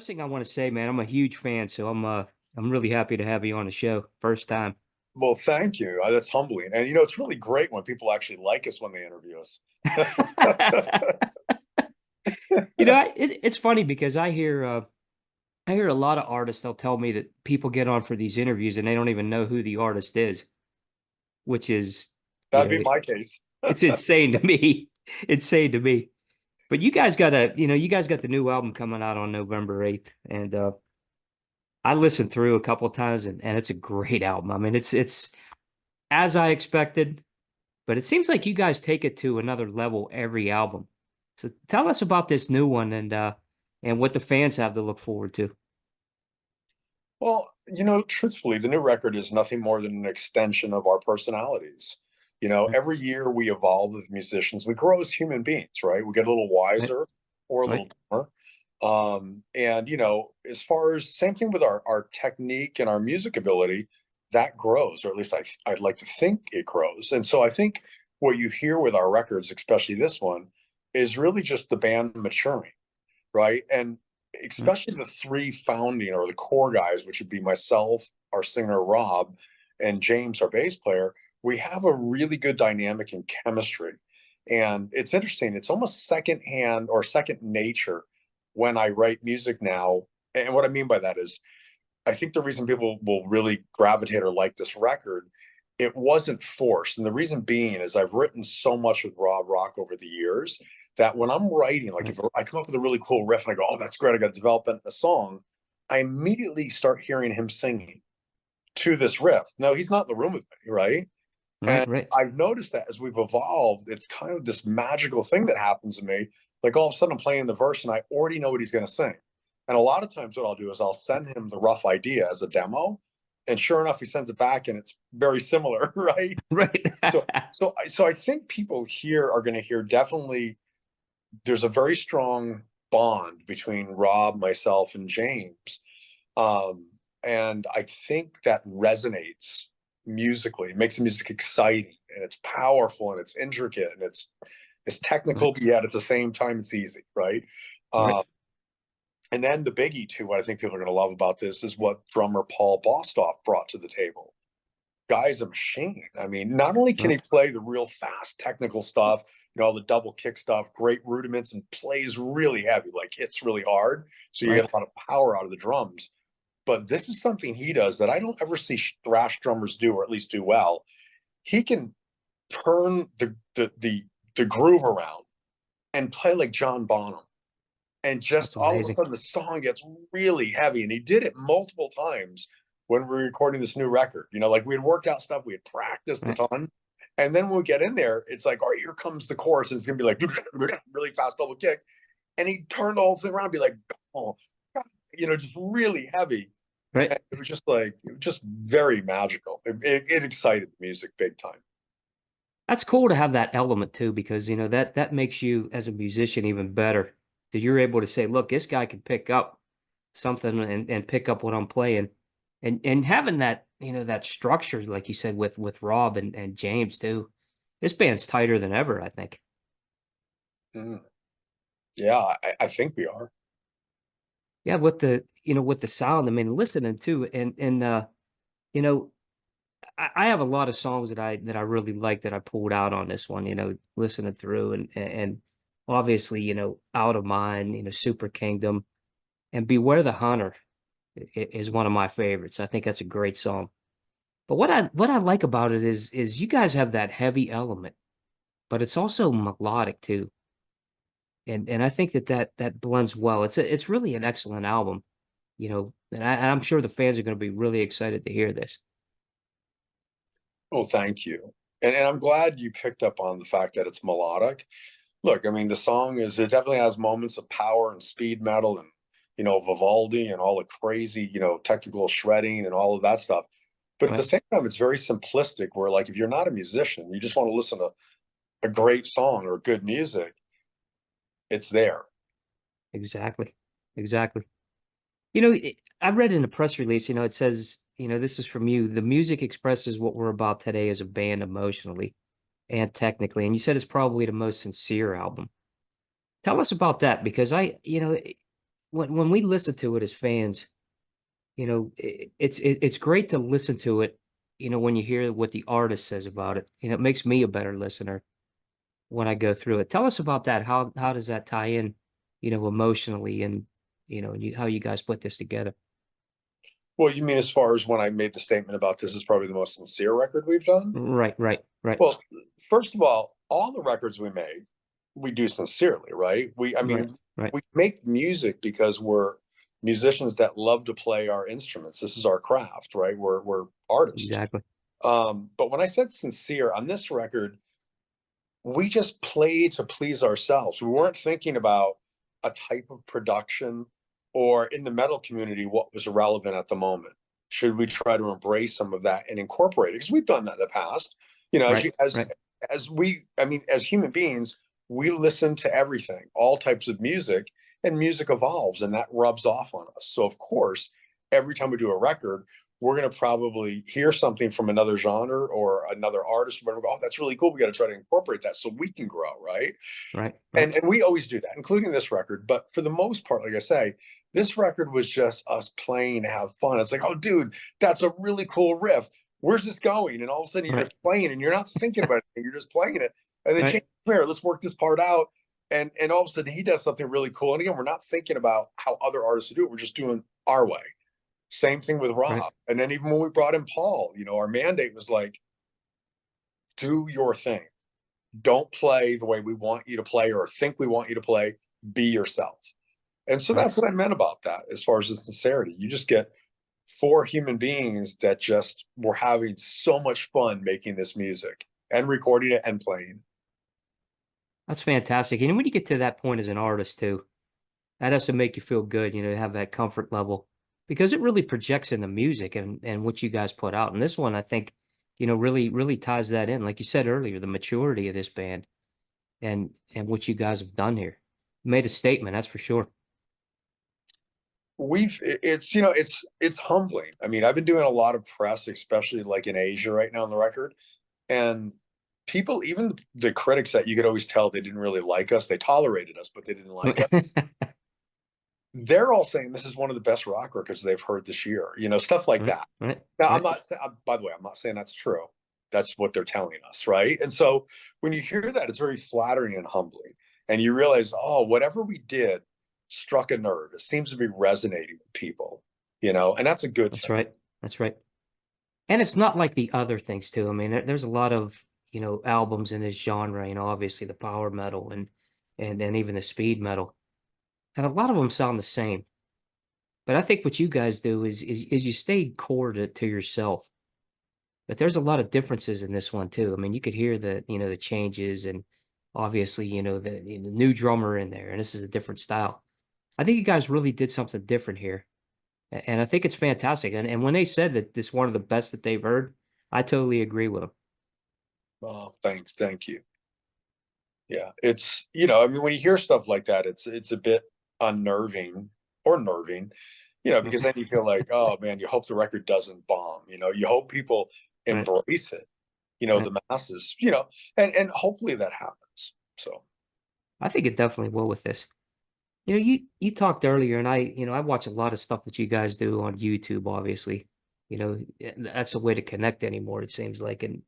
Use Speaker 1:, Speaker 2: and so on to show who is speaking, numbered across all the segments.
Speaker 1: first thing I want to say, man, I'm a huge fan, so I'm really happy to have you on the show. First time.
Speaker 2: Well, thank you. That's humbling. And it's really great when people actually like us when they interview us.
Speaker 1: It's funny because I hear a lot of artists. They'll tell me that people get on for these interviews and they don't even know who the artist is, which is you
Speaker 2: That'd
Speaker 1: know
Speaker 2: be
Speaker 1: it,
Speaker 2: my case.
Speaker 1: it's insane to me. Insane to me. But you guys got the new album coming out on November 8th, and I listened through a couple of times, and it's a great album. I mean, it's as I expected. But it seems like you guys take it to another level every album. So tell us about this new one and what the fans have to look forward to.
Speaker 2: Well, truthfully, the new record is nothing more than an extension of our personalities.
Speaker 1: Right,
Speaker 2: Every year we evolve as musicians. We grow as human beings, right? We get a little
Speaker 1: right,
Speaker 2: wiser or a
Speaker 1: right.
Speaker 2: little dumber. And as far as same thing with our technique and our music ability, that grows, or at least I'd like to think it grows. And so I think what you hear with our records, especially this one, is really just the band maturing, right? And
Speaker 1: Right.
Speaker 2: especially the three founding or the core guys, which would be myself, our singer Rob, and James, our bass player. We have a really good dynamic and chemistry. And it's interesting, it's almost secondhand or second nature when I write music now. And what I mean by that is, I think the reason people will really gravitate or like this record, it wasn't forced. And the reason being is I've written so much with Rob Rock over the years that when I'm writing, like
Speaker 1: Right.
Speaker 2: if I come up with a really cool riff and I go, oh, that's great, I got to develop that in a song, I immediately start hearing him singing to this riff. Now he's not in the room with me, right?
Speaker 1: Right.
Speaker 2: And
Speaker 1: Right.
Speaker 2: I've noticed that as we've evolved, it's kind of this magical thing that happens to me. Like all of a sudden I'm playing the verse and I already know what he's going to sing. And a lot of times what I'll do is I'll send him the rough idea as a demo. And sure enough, he sends it back and it's very similar, right?
Speaker 1: Right.
Speaker 2: So I think people here are going to hear definitely there's a very strong bond between Rob, myself, and James. Um, and I think that resonates musically. It makes the music exciting and it's powerful and it's intricate and it's
Speaker 1: Right.
Speaker 2: technical, but yet at the same time it's easy, right?
Speaker 1: Right.
Speaker 2: Um, and then the biggie too, what I think people are going to love about this is what drummer Paul Bostoff brought to the table. Guy's a machine. I mean, not only can
Speaker 1: Right.
Speaker 2: he play the real fast technical stuff, all the double kick stuff, great rudiments, and plays really heavy, like hits really hard. So you
Speaker 1: Right.
Speaker 2: get a lot of power out of the drums. But this is something he does that I don't ever see thrash drummers do, or at least do well. He can turn the groove around and play like John Bonham. And just
Speaker 1: That's
Speaker 2: all of a
Speaker 1: amazing.
Speaker 2: sudden the song gets really heavy. And he did it multiple times when we were recording this new record. Like we had worked out stuff, we had practiced a
Speaker 1: Right.
Speaker 2: ton. And then when we get in there, it's like, all right, here comes the chorus, and it's gonna be like really fast double kick. And he turned the whole thing around and be like, oh, God, just really heavy.
Speaker 1: Right.
Speaker 2: And it was just very magical. It excited the music big time.
Speaker 1: That's cool to have that element too, because that makes you as a musician even better. That you're able to say, look, this guy can pick up something and pick up what I'm playing. And having that, that structure, like you said, with Rob and James too. This band's tighter than ever, I think.
Speaker 2: Mm. Yeah, I think we are.
Speaker 1: Yeah, with the sound, I mean, listening to and you know, I have a lot of songs that I really like that I pulled out on this one, listening through and obviously, Out of Mind, Super Kingdom and Beware the Hunter is one of my favorites. I think that's a great song. But what I like about it is you guys have that heavy element, but it's also melodic too. And I think that blends well. It's really an excellent album, and I'm sure the fans are going to be really excited to hear this.
Speaker 2: Oh, thank you. And I'm glad you picked up on the fact that it's melodic. Look, I mean, the song it definitely has moments of power and speed metal and, Vivaldi and all the crazy, technical shredding and all of that stuff. But at the
Speaker 1: Right?
Speaker 2: same time, it's very simplistic where, like, if you're not a musician, you just want to listen to a great song or good music, it's there.
Speaker 1: Exactly. Exactly. I read in a press release, it says, this is from you. The music expresses what we're about today as a band emotionally and technically. And you said it's probably the most sincere album. Tell us about that because when we listen to it as fans, it's great to listen to it, when you hear what the artist says about it. It makes me a better listener when I go through it. Tell us about that. How does that tie in, emotionally, and how you guys put this together?
Speaker 2: Well, you mean as far as when I made the statement about this is probably the most sincere record we've done?
Speaker 1: Right, right, right,
Speaker 2: Well, first of all the records we made, we do sincerely, right? I
Speaker 1: right,
Speaker 2: mean,
Speaker 1: right.
Speaker 2: we make music because we're musicians that love to play our instruments. This is our craft, right? We're artists.
Speaker 1: Exactly.
Speaker 2: But when I said sincere on this record, we just played to please ourselves. We weren't thinking about a type of production or in the metal community what was relevant at the moment. Should we try to embrace some of that and incorporate it? Because we've done that in the past. As
Speaker 1: Right,
Speaker 2: you
Speaker 1: right,
Speaker 2: as we I mean, as human beings, we listen to everything, all types of music, and music evolves and that rubs off on us. So of course, every time we do a record, we're going to probably hear something from another genre or another artist, but we go, oh, that's really cool. We got to try to incorporate that so we can grow, right?
Speaker 1: right, right,
Speaker 2: And we always do that, including this record. But for the most part, like I say, this record was just us playing to have fun. It's like, oh, dude, that's a really cool riff. Where's this going? And all of a sudden, you're
Speaker 1: right,
Speaker 2: just playing, and you're not thinking about it. You're just playing it. And then, James,
Speaker 1: right,
Speaker 2: come here, let's work this part out. And all of a sudden, he does something really cool. And again, we're not thinking about how other artists do it. We're just doing our way. Same thing with
Speaker 1: right,
Speaker 2: Rob. And then even when we brought in Paul, our mandate was like, do your thing. Don't play the way we want you to play or think we want you to play. Be yourself. And so
Speaker 1: right.
Speaker 2: that's what I meant about that as far as the sincerity. You just get four human beings that just were having so much fun making this music and recording it and playing.
Speaker 1: That's fantastic. And when you get to that point as an artist too, that has to make you feel good, to have that comfort level because it really projects in the music and what you guys put out. And this one, I think, really, really ties that in. Like you said earlier, the maturity of this band and what you guys have done here. Made a statement, that's for sure.
Speaker 2: It's humbling. I mean, I've been doing a lot of press, especially like in Asia right now on the record. And people, even the critics that you could always tell they didn't really like us, they tolerated us, but they didn't like us. They're all saying this is one of the best rock records they've heard this year, stuff like
Speaker 1: Right,
Speaker 2: that.
Speaker 1: right,
Speaker 2: Now,
Speaker 1: right.
Speaker 2: by the way, I'm not saying that's true. That's what they're telling us, right? And so when you hear that, it's very flattering and humbling. And you realize, oh, whatever we did struck a nerve. It seems to be resonating with people, and that's a good
Speaker 1: That's
Speaker 2: thing.
Speaker 1: right. That's right. And it's not like the other things too. I mean, there's a lot of, albums in this genre, obviously the power metal and even the speed metal. And a lot of them sound the same. But I think what you guys do is you stay core to yourself. But there's a lot of differences in this one too. I mean, you could hear the changes and obviously, the new drummer in there, and this is a different style. I think you guys really did something different here. And I think it's fantastic. And when they said that this is one of the best that they've heard, I totally agree with them.
Speaker 2: Oh, thanks. Thank you. Yeah. I mean, when you hear stuff like that, it's a bit unnerving or nerving, because then you feel like, oh man, you hope the record doesn't bomb, you hope people
Speaker 1: Right,
Speaker 2: embrace it,
Speaker 1: right.
Speaker 2: the masses, and hopefully that happens. So
Speaker 1: I think it definitely will with this. You talked earlier, and I watch a lot of stuff that you guys do on YouTube, obviously. That's a way to connect anymore, it seems like, and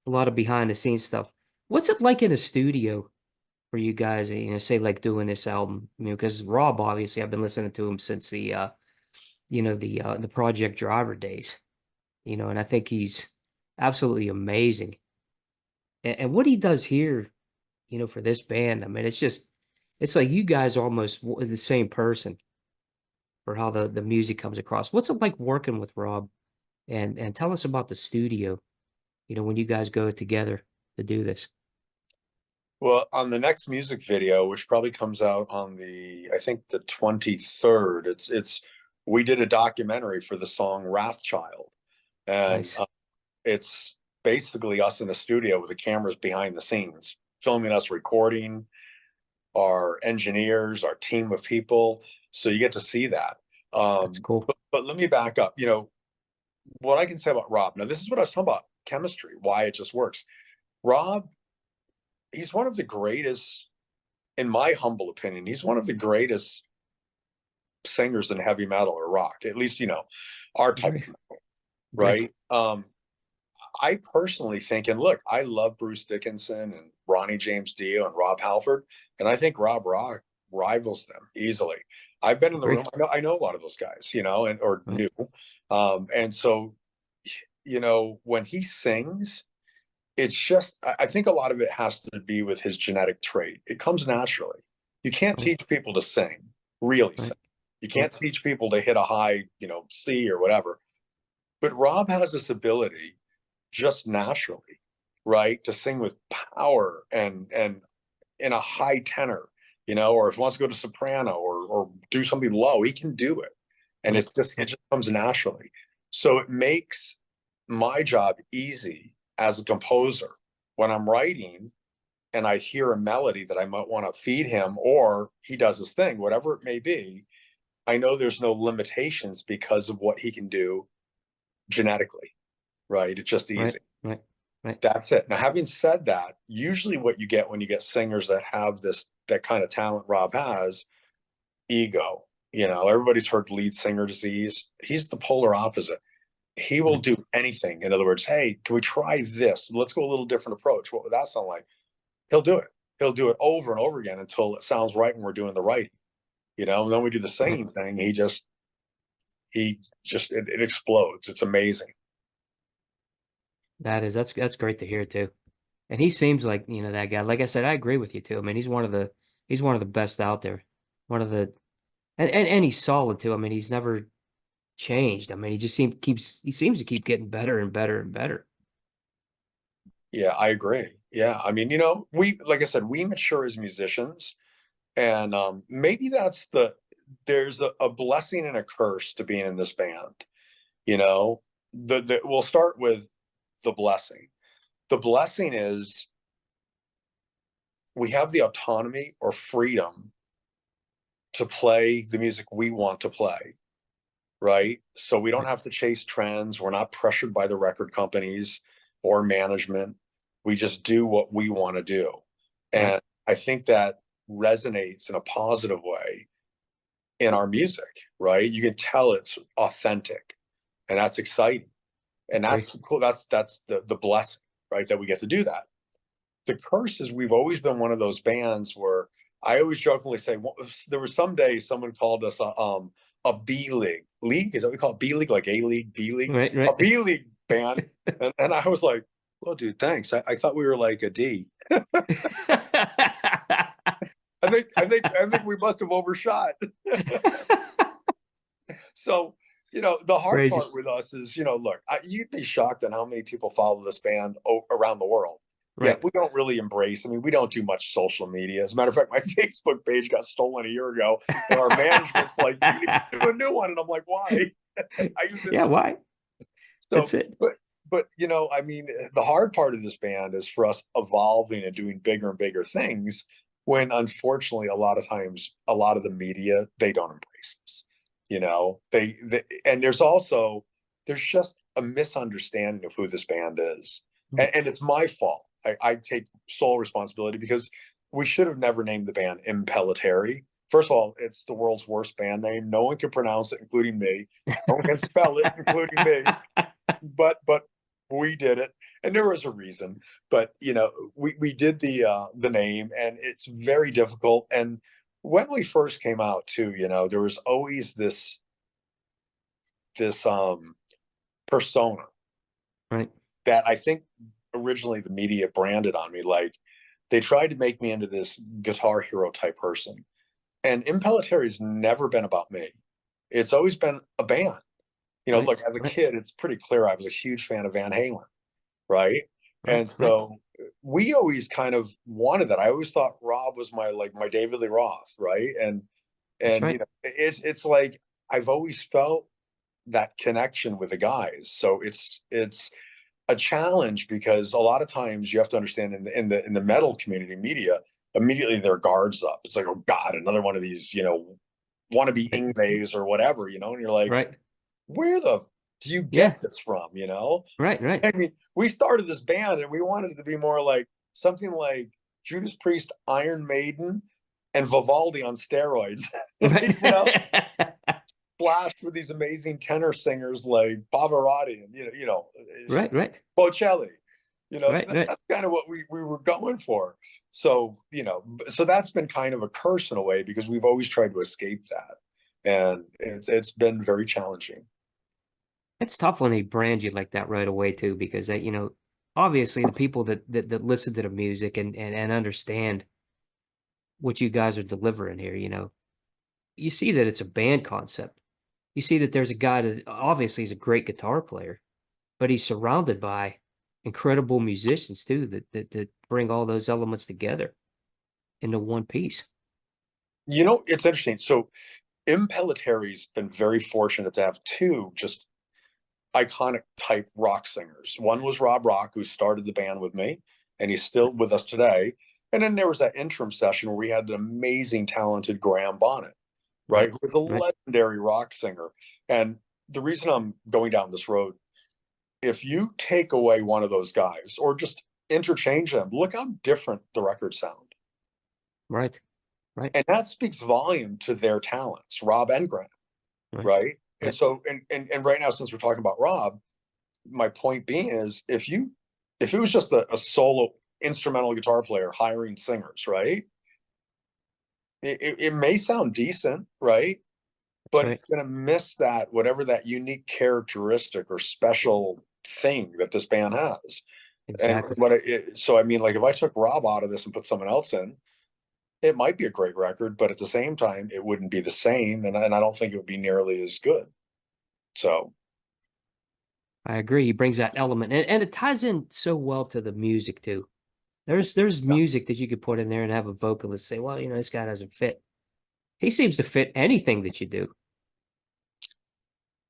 Speaker 1: a lot of behind the scenes stuff. What's it like in a studio for you guys, say like doing this album? Because Rob, obviously, I've been listening to him since the Project Driver days, and I think he's absolutely amazing. And what he does here, for this band, I mean, it's like you guys are almost the same person for how the music comes across. What's it like working with Rob? And tell us about the studio, when you guys go together to do this.
Speaker 2: well, on the next music video, which probably comes out on I think the 23rd, we did a documentary for the song Wrathchild. And
Speaker 1: Nice.
Speaker 2: it's basically us in the studio with the cameras behind the scenes, filming us recording, our engineers, our team of people. So you get to see that.
Speaker 1: That's cool.
Speaker 2: But let me back up. What I can say about Rob. Now, this is what I was talking about chemistry, why it just works. Rob, he's one of the greatest, in my humble opinion, he's one of the greatest singers in heavy metal or rock, at least, our type of
Speaker 1: Agree.
Speaker 2: metal,
Speaker 1: Agree.
Speaker 2: right? I personally think, and look, I love Bruce Dickinson and Ronnie James Dio and Rob Halford, and I think Rob Rock rivals them easily. I've been in the room.
Speaker 1: Agree.
Speaker 2: I know a lot of those guys, and or
Speaker 1: Right.
Speaker 2: knew, and so when he sings, it's just I think a lot of it has to be with his genetic trait. It comes naturally. You can't
Speaker 1: Right.
Speaker 2: teach people to sing, really
Speaker 1: Right.
Speaker 2: sing. You
Speaker 1: Right.
Speaker 2: can't teach people to hit a high, C or whatever. But Rob has this ability just naturally, right, to sing with power and in a high tenor, or if he wants to go to soprano or do something low, he can do it. And
Speaker 1: Right.
Speaker 2: it
Speaker 1: Right.
Speaker 2: just comes naturally. So it makes my job easy as a composer when I'm writing and I hear a melody that I might want to feed him or he does his thing, whatever it may be. I know there's no limitations because of what he can do genetically, right? It's just
Speaker 1: Right.
Speaker 2: easy.
Speaker 1: Right. Right.
Speaker 2: That's it. Now, having said that, usually what you get when you get singers that have that kind of talent Rob has, ego. Everybody's heard lead singer disease. He's the polar opposite. He will
Speaker 1: Right.
Speaker 2: do anything. In other words, hey, can we try this? Let's go a little different approach. What would that sound like? He'll do it. He'll do it over and over again until it sounds right when we're doing the writing. And then we do the
Speaker 1: Right.
Speaker 2: singing thing. It explodes. It's amazing.
Speaker 1: That's great to hear too. And he seems like, that guy. Like I said, I agree with you too. I mean, he's one of the best out there. One of the and he's solid too. I mean, he's never changed. I mean, he seems to keep getting better and better and better.
Speaker 2: Yeah, I agree. Yeah. I mean, like I said, we mature as musicians. And maybe there's a blessing and a curse to being in this band. You know, we'll start with the blessing. The blessing is we have the autonomy or freedom to play the music we want to play, right? So we don't
Speaker 1: Right.
Speaker 2: have to chase trends. We're not pressured by the record companies or management. We just do what we want to do.
Speaker 1: Right.
Speaker 2: And I think that resonates in a positive way in our music, right? You can tell it's authentic and that's exciting. And
Speaker 1: Agree.
Speaker 2: that's cool. That's the blessing, right? That we get to do that. The curse is we've always been one of those bands where I always jokingly say there was some day someone called us a B league. League is that what we call it? B league, like A league, B league,
Speaker 1: Right.
Speaker 2: a
Speaker 1: Right.
Speaker 2: B league band. And I was like, well, dude, thanks. I thought we were like a D. I think we must have overshot. So, the hard
Speaker 1: Crazy.
Speaker 2: part with us is, look, you'd be shocked at how many people follow this band around the world. Yeah,
Speaker 1: Right.
Speaker 2: we don't really embrace. I mean, we don't do much social media. As a matter of fact, my Facebook page got stolen a year ago, and our management's like, "You need to do a new one," and I'm like, "Why?" I use
Speaker 1: Yeah.
Speaker 2: Instagram.
Speaker 1: Why?
Speaker 2: So,
Speaker 1: That's it.
Speaker 2: but I mean, the hard part of this band is for us evolving and doing bigger and bigger things. When unfortunately, a lot of times, a lot of the media they don't embrace this. They and there's just a misunderstanding of who this band is, and it's my fault. I take sole responsibility because we should have never named the band Impellitteri. First of all, it's the world's worst band name. No one can pronounce it, including me. No one can spell it, including me. But we did it, and there was a reason. But we did the name, and it's very difficult. And when we first came out, too, there was always this persona
Speaker 1: Right.
Speaker 2: that I think originally the media branded on me. Like they tried to make me into this guitar hero type person, and Impellitteri has never been about me. It's always been a band.
Speaker 1: Right.
Speaker 2: Look, as a
Speaker 1: Right.
Speaker 2: kid, it's pretty clear I was a huge fan of Van Halen, right?
Speaker 1: Right.
Speaker 2: And
Speaker 1: Right.
Speaker 2: so we always kind of wanted that. I always thought Rob was my David Lee Roth, right? And
Speaker 1: That's
Speaker 2: and
Speaker 1: right.
Speaker 2: it's like I've always felt that connection with the guys. So it's a challenge because a lot of times you have to understand in the metal community media, immediately their guards up. It's like, oh God, another one of these, wannabe
Speaker 1: Right.
Speaker 2: Ingves or whatever, and you're like,
Speaker 1: Right.
Speaker 2: where the do you
Speaker 1: Yeah.
Speaker 2: get this from?
Speaker 1: Right. Right.
Speaker 2: I mean, we started this band and we wanted it to be more like something like Judas Priest, Iron Maiden, and Vivaldi on steroids.
Speaker 1: Right.
Speaker 2: you know, splashed with these amazing tenor singers like Pavarotti and
Speaker 1: Right, right,
Speaker 2: Bocelli.
Speaker 1: right, right.
Speaker 2: That's kind of what we were going for. So, so that's been kind of a curse in a way because we've always tried to escape that. And it's been very challenging.
Speaker 1: It's tough when they brand you like that right away too, because obviously the people that listen to the music and understand what you guys are delivering here, you see that it's a band concept. You see that there's a guy that obviously is a great guitar player, but he's surrounded by incredible musicians too that bring all those elements together into one piece.
Speaker 2: It's interesting. So Impelliteri's been very fortunate to have two just iconic type rock singers. One was Rob Rock, who started the band with me, and he's still with us today. And then there was that interim session where we had an amazing, talented Graham Bonnet, right?
Speaker 1: Right,
Speaker 2: Who was a
Speaker 1: right,
Speaker 2: legendary rock singer. And the reason I'm going down this road, if you take away one of those guys or just interchange them, look how different the records sound.
Speaker 1: right, right,
Speaker 2: And that speaks volume to their talents, Rob and Graham,
Speaker 1: right,
Speaker 2: right? And
Speaker 1: right.
Speaker 2: so, and right now, since we're talking about Rob, my point being is if it was just a solo instrumental guitar player hiring singers, right? It may sound decent, right? But
Speaker 1: Right.
Speaker 2: it's going to miss that whatever that unique characteristic or special thing that this band has. And
Speaker 1: Exactly.
Speaker 2: so I mean, like if I took Rob out of this and put someone else in, it might be a great record, but at the same time, it wouldn't be the same, and I don't think it would be nearly as good. So
Speaker 1: I agree. He brings that element, and it ties in so well to the music too. There's
Speaker 2: yeah,
Speaker 1: music that you could put in there and have a vocalist say, "Well, this guy doesn't fit." He seems to fit anything that you do.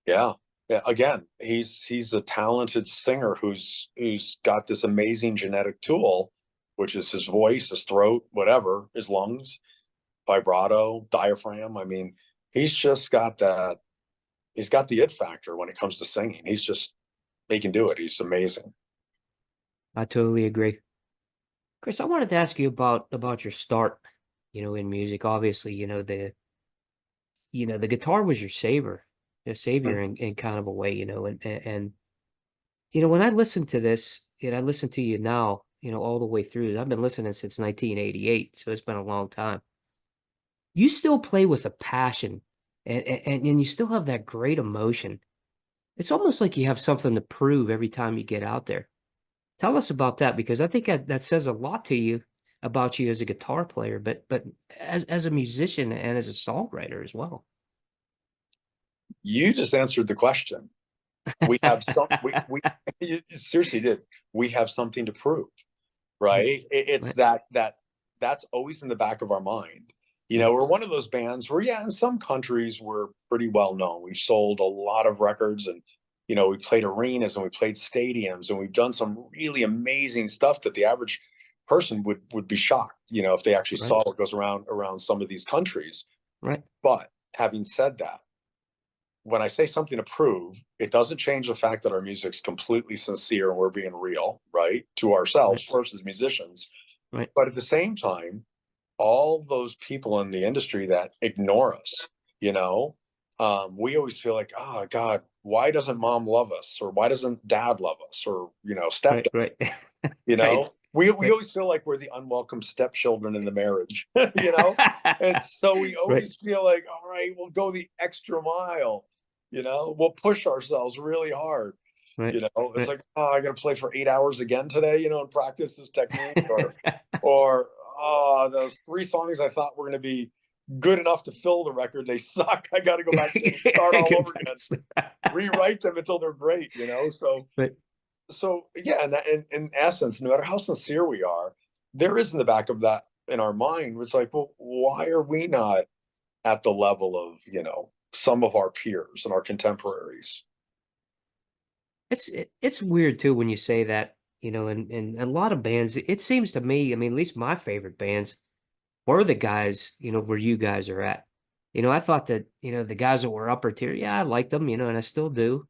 Speaker 2: yeah. Yeah, again, he's a talented singer who's got this amazing genetic tool, which is his voice, his throat, whatever, his lungs, vibrato, diaphragm. I mean, he's just got that. He's got the it factor when it comes to singing. He can do it. He's amazing.
Speaker 1: I totally agree. Chris, I wanted to ask you about your start, in music. Obviously, the guitar was your savior in kind of a way, and when I listen to this, and I listen to you now, all the way through. I've been listening since 1988, so it's been a long time. You still play with a passion, and you still have that great emotion. It's almost like you have something to prove every time you get out there. Tell us about that because I think that says a lot to you about you as a guitar player, but as a musician and as a songwriter as well.
Speaker 2: You just answered the question. We have some. We you seriously did. We have something to prove,
Speaker 1: Right,
Speaker 2: right? It's
Speaker 1: right,
Speaker 2: that's always in the back of our mind.
Speaker 1: right,
Speaker 2: We're one of those bands where, yeah, in some countries we're pretty well known. We've sold a lot of records, and we played arenas and we played stadiums, and we've done some really amazing stuff that the average person would be shocked, if they actually
Speaker 1: right,
Speaker 2: saw what goes around some of these countries.
Speaker 1: right,
Speaker 2: But having said that, when I say something to prove, it doesn't change the fact that our music's completely sincere and we're being real, right? To
Speaker 1: right,
Speaker 2: ourselves first as musicians.
Speaker 1: right,
Speaker 2: But at the same time, all those people in the industry that ignore us, we always feel like, oh God, why doesn't mom love us? Or why doesn't dad love us? Or,
Speaker 1: right,
Speaker 2: stepdad,
Speaker 1: right,
Speaker 2: you
Speaker 1: right,
Speaker 2: know? We
Speaker 1: right,
Speaker 2: always feel like we're the unwelcome stepchildren in the marriage, you know? And so we
Speaker 1: right,
Speaker 2: always feel like, all right, we'll go the extra mile, we'll push ourselves really hard.
Speaker 1: right,
Speaker 2: It's
Speaker 1: right.
Speaker 2: like, oh, I got to play for 8 hours again today, and practice this technique, or oh, those three songs I thought were going to be good enough to fill the record, they suck. I got to go back and start all
Speaker 1: Get
Speaker 2: over
Speaker 1: back
Speaker 2: again,
Speaker 1: to sleep.
Speaker 2: rewrite them until they're great.
Speaker 1: Right.
Speaker 2: So yeah, and in essence, no matter how sincere we are, there is in the back of that in our mind, it's like, well, why are we not at the level of some of our peers and our contemporaries?
Speaker 1: It's weird too when you say that, and a lot of bands, it seems to me, I mean, at least my favorite bands were the guys, where you guys are at. I thought that, the guys that were upper tier, yeah, I liked them, and I still do.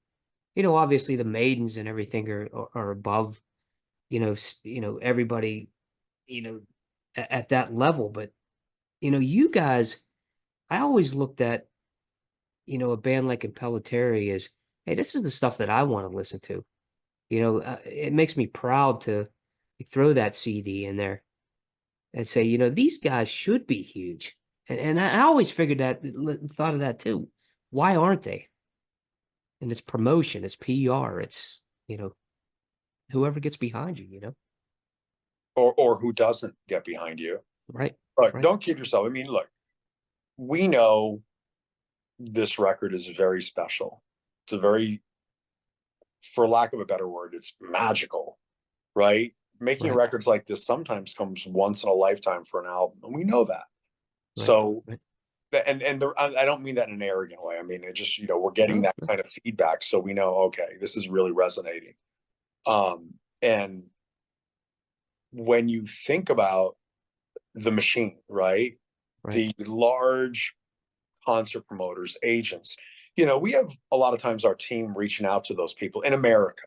Speaker 1: Obviously the maidens and everything are above, everybody, you know, at that level. But, you guys, I always looked at a band like Impellitteri is, hey, this is the stuff that I want to listen to. It makes me proud to throw that CD in there and say, these guys should be huge. And I always figured that, thought of that too. Why aren't they? And it's promotion, it's PR, it's, whoever gets behind you,
Speaker 2: or who doesn't get behind you.
Speaker 1: Right,
Speaker 2: Right.
Speaker 1: right,
Speaker 2: Don't kid yourself. I mean, look, we know this record is very special. It's a very, for lack of a better word, it's magical, right? Making
Speaker 1: right,
Speaker 2: records like this sometimes comes once in a lifetime for an album, and we know that.
Speaker 1: right,
Speaker 2: So,
Speaker 1: right.
Speaker 2: I don't mean that in an arrogant way. I mean, it just, we're getting
Speaker 1: No,
Speaker 2: that kind of feedback, so we know, okay, this is really resonating. And when you think about the machine, right?
Speaker 1: right,
Speaker 2: The large concert promoters, agents, we have a lot of times our team reaching out to those people in America,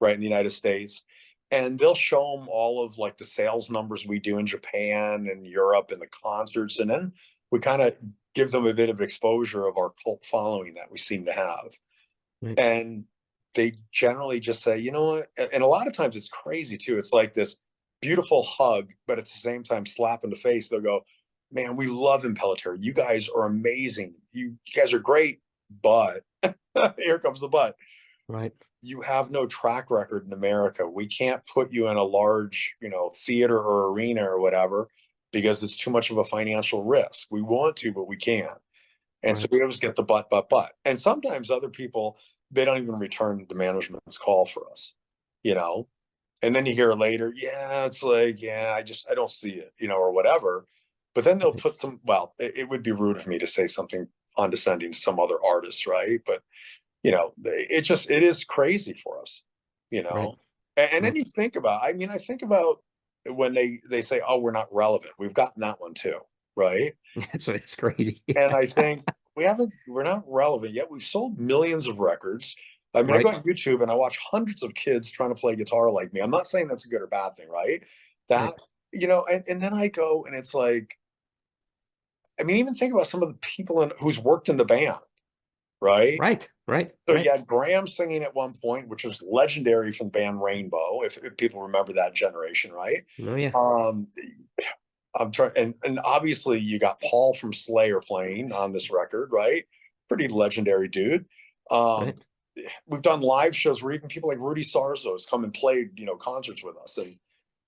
Speaker 2: right, in the United States, and they'll show them all of like the sales numbers we do in Japan and Europe and the concerts, and then we kind of give them a bit of exposure of our cult following that we seem to have,
Speaker 1: right.
Speaker 2: and they generally just say, you know what, and a lot of times it's crazy too. It's like this beautiful hug, but at the same time slap in the face. They'll go, man, we love Impellitteri. You guys are amazing. You guys are great, but here comes the but.
Speaker 1: Right.
Speaker 2: You have no track record in America. We can't put you in a large, theater or arena or whatever because it's too much of a financial risk. We want to, but we can't. And so
Speaker 1: Right.
Speaker 2: we always get the but. And sometimes other people, they don't even return the management's call for us, you know? And then you hear later, yeah, it's like, yeah, I don't see it, or whatever. But then they'll
Speaker 1: Right.
Speaker 2: put well, it would be rude of me to say something condescending to some other artists, right? But it is crazy for us, you
Speaker 1: Right.
Speaker 2: know. And then
Speaker 1: Right.
Speaker 2: you think about, I mean, I think about when they say, oh, we're not relevant. We've gotten that one too, right?
Speaker 1: It's crazy.
Speaker 2: And I think we're not relevant yet. We've sold millions of records. I mean, I go
Speaker 1: Right.
Speaker 2: on YouTube and I watch hundreds of kids trying to play guitar like me. I'm not saying that's a good or bad thing, right?
Speaker 1: Right.
Speaker 2: That, and then I go and it's like, I mean, even think about some of the people who's worked in the band, right?
Speaker 1: Right. Right.
Speaker 2: So
Speaker 1: Right.
Speaker 2: you had Graham singing at one point, which was legendary from the band Rainbow, if people remember that generation, right?
Speaker 1: Oh yeah.
Speaker 2: Um, I'm trying, and obviously you got Paul from Slayer playing on this record, right? Pretty legendary dude. Um,
Speaker 1: Right.
Speaker 2: we've done live shows where even people like Rudy Sarzo has come and played, concerts with us, and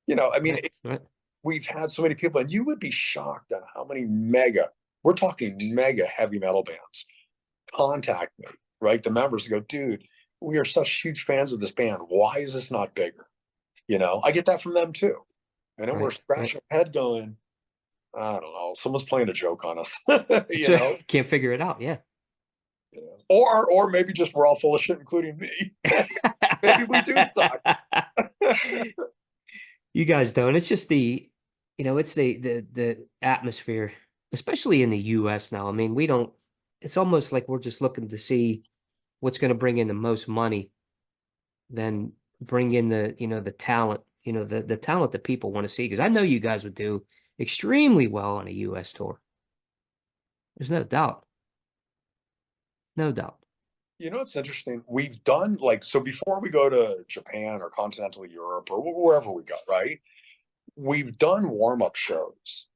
Speaker 2: I mean,
Speaker 1: Right. Right.
Speaker 2: we've had so many people, and you would be shocked on how many we're talking mega heavy metal bands contact me, right? The members go, dude, we are such huge fans of this band. Why is this not bigger? I get that from them too. And then we're
Speaker 1: Right. Right.
Speaker 2: scratching our head going, I don't know, someone's playing a joke on us, you
Speaker 1: So
Speaker 2: know?
Speaker 1: can't figure it out. Yeah.
Speaker 2: Or maybe just we're all full of shit, including me. Maybe we do suck.
Speaker 1: You guys don't. It's just it's the atmosphere, especially in the US now. I mean, we don't, it's almost like we're just looking to see what's going to bring in the most money than bring in the talent, the talent that people want to see. Because I know you guys would do extremely well on a US tour. There's no doubt. No doubt.
Speaker 2: It's interesting. We've done like, so before we go to Japan or continental Europe or wherever we go, right? We've done warm-up shows,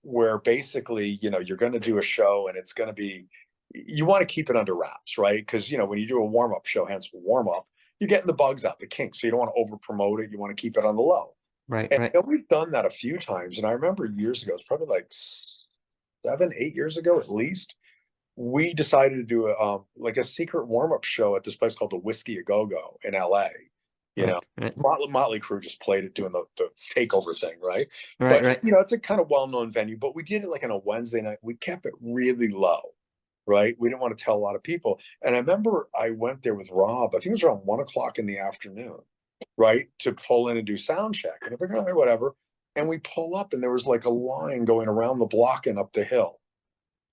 Speaker 2: where basically, you're going to do a show and it's going to be, you want to keep it under wraps, right? Because, when you do a warm-up show, hence warm-up, you're getting the bugs out, the kinks. So you don't want to over promote it. You want to keep it on the low.
Speaker 1: Right,
Speaker 2: And
Speaker 1: right,
Speaker 2: we've done that a few times. And I remember years ago, it's probably like 7, 8 years ago at least, we decided to do like a secret warm-up show at this place called the Whiskey A Go Go in LA. You
Speaker 1: right,
Speaker 2: know,
Speaker 1: right,
Speaker 2: Motley Crue just played it doing the takeover thing, right?
Speaker 1: right,
Speaker 2: But
Speaker 1: right,
Speaker 2: it's a kind of well-known venue. But we did it like on a Wednesday night. We kept it really low, right? We didn't want to tell a lot of people. And I remember I went there with Rob. I think it was around 1 o'clock in the afternoon, right, to pull in and do sound check. And we're going, whatever. And we pull up, and there was like a line going around the block and up the hill.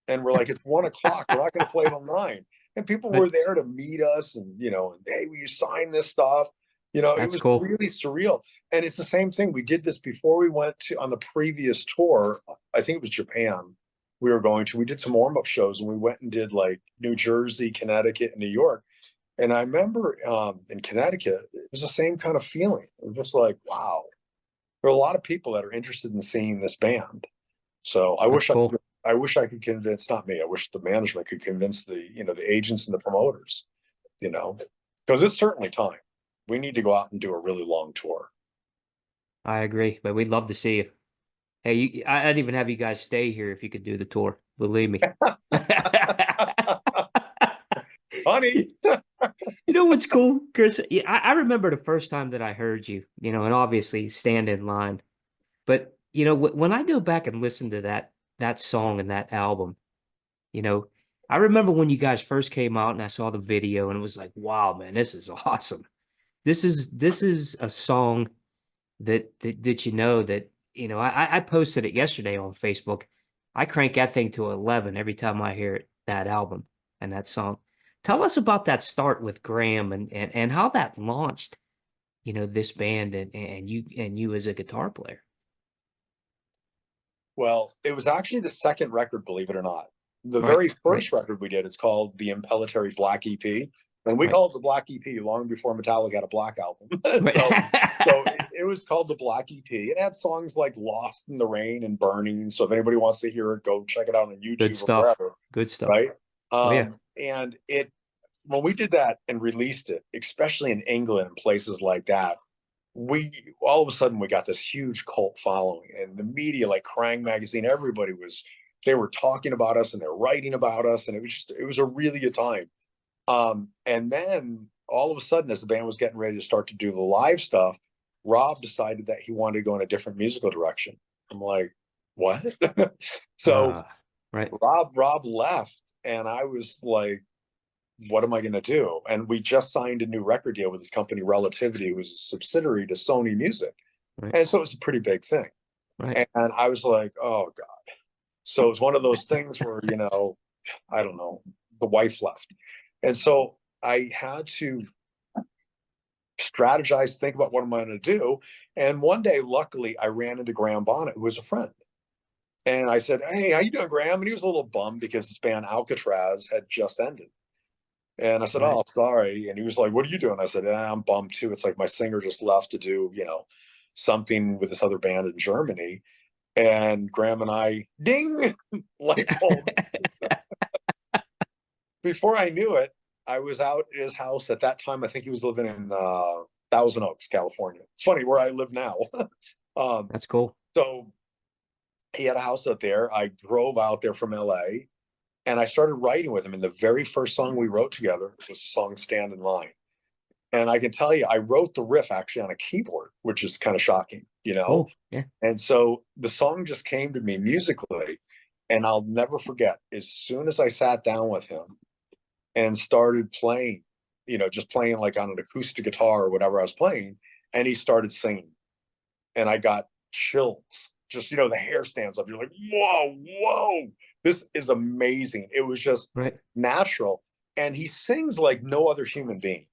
Speaker 2: And we're like, it's 1 o'clock. We're not going to play till 9. And people
Speaker 1: right.
Speaker 2: were there to meet us, and and hey, will you sign this stuff? It
Speaker 1: That's
Speaker 2: was
Speaker 1: cool.
Speaker 2: really surreal. And it's the same thing. We did this before we went to on the previous tour. I think it was Japan. we were going to. We did some warm-up shows, and we went and did like New Jersey, Connecticut, and New York. And I remember in Connecticut, it was the same kind of feeling. It was just like, wow, there are a lot of people that are interested in seeing this band. So
Speaker 1: That's cool.
Speaker 2: I wish I could convince, not me, I wish the management could convince the agents and the promoters, you know, because it's certainly time. We need to go out and do a really long tour.
Speaker 1: I agree, but we'd love to see you. Hey, I'd even have you guys stay here if you could do the tour. Believe me.
Speaker 2: Honey.
Speaker 1: You know what's cool, Chris? Yeah, I remember the first time that I heard you, and obviously stand in line. But when I go back and listen to that song and that album, you know, I remember when you guys first came out and I saw the video and it was like, wow, man, this is awesome. This is a song that I posted it yesterday on Facebook. I crank that thing to 11 every time I hear that album and that song. Tell us about that start with Graham and how that launched, this band and you as a guitar player.
Speaker 2: Well, it was actually the second record, believe it or not. The
Speaker 1: Right,
Speaker 2: very
Speaker 1: right,
Speaker 2: first record we did is called the Impellitteri Black EP, and we
Speaker 1: right,
Speaker 2: called it the Black EP long before Metallica had a Black album. so, so
Speaker 1: right.
Speaker 2: it was called the Black EP. It had songs like "Lost in the Rain" and "Burning." So if anybody wants to hear it, go check it out on
Speaker 1: Good
Speaker 2: YouTube or
Speaker 1: stuff.
Speaker 2: wherever.
Speaker 1: Good stuff.
Speaker 2: Right?
Speaker 1: Oh yeah.
Speaker 2: And it when we did that and released it, especially in England and places like that, we all of a sudden we got this huge cult following, and the media, like Krang magazine, everybody was they were talking about us and they're writing about us, and it was a really good time. And then all of a sudden, as the band was getting ready to start to do the live stuff, Rob decided that he wanted to go in a different musical direction. I'm like, what? So
Speaker 1: Uh, right.
Speaker 2: Rob left, and I was like, what am I going to do? And we just signed a new record deal with this company, Relativity, who's a subsidiary to Sony Music.
Speaker 1: Right.
Speaker 2: And so it was a pretty big thing.
Speaker 1: Right.
Speaker 2: And I was like, oh God. So it was one of those things where, I don't know, the wife left. And so I had to strategize, think about what am I going to do. And one day, luckily, I ran into Graham Bonnet, who was a friend. And I said, hey, how you doing, Graham? And he was a little bummed because his band Alcatraz had just ended. And I said,
Speaker 1: Right.
Speaker 2: oh, sorry. And he was like, what are you doing? I said, I'm bummed too. It's like my singer just left to do, something with this other band in Germany. And Graham and I, ding, light bulb. Before I knew it, I was out at his house. At that time, I think he was living in Thousand Oaks, California. It's funny where I live now. um,
Speaker 1: That's cool.
Speaker 2: so he had a house out there. I drove out there from LA and I started writing with him. And the very first song we wrote together was the song Stand in Line. And I can tell you, I wrote the riff actually on a keyboard, which is kind of shocking.
Speaker 1: Cool. Yeah.
Speaker 2: And so the song just came to me musically. And I'll never forget, as soon as I sat down with him and started playing, just playing like on an acoustic guitar or whatever I was playing, and he started singing. And I got chills. Just, the hair stands up. You're like, whoa, whoa, this is amazing. It was just
Speaker 1: Right.
Speaker 2: natural. And he sings like no other human being.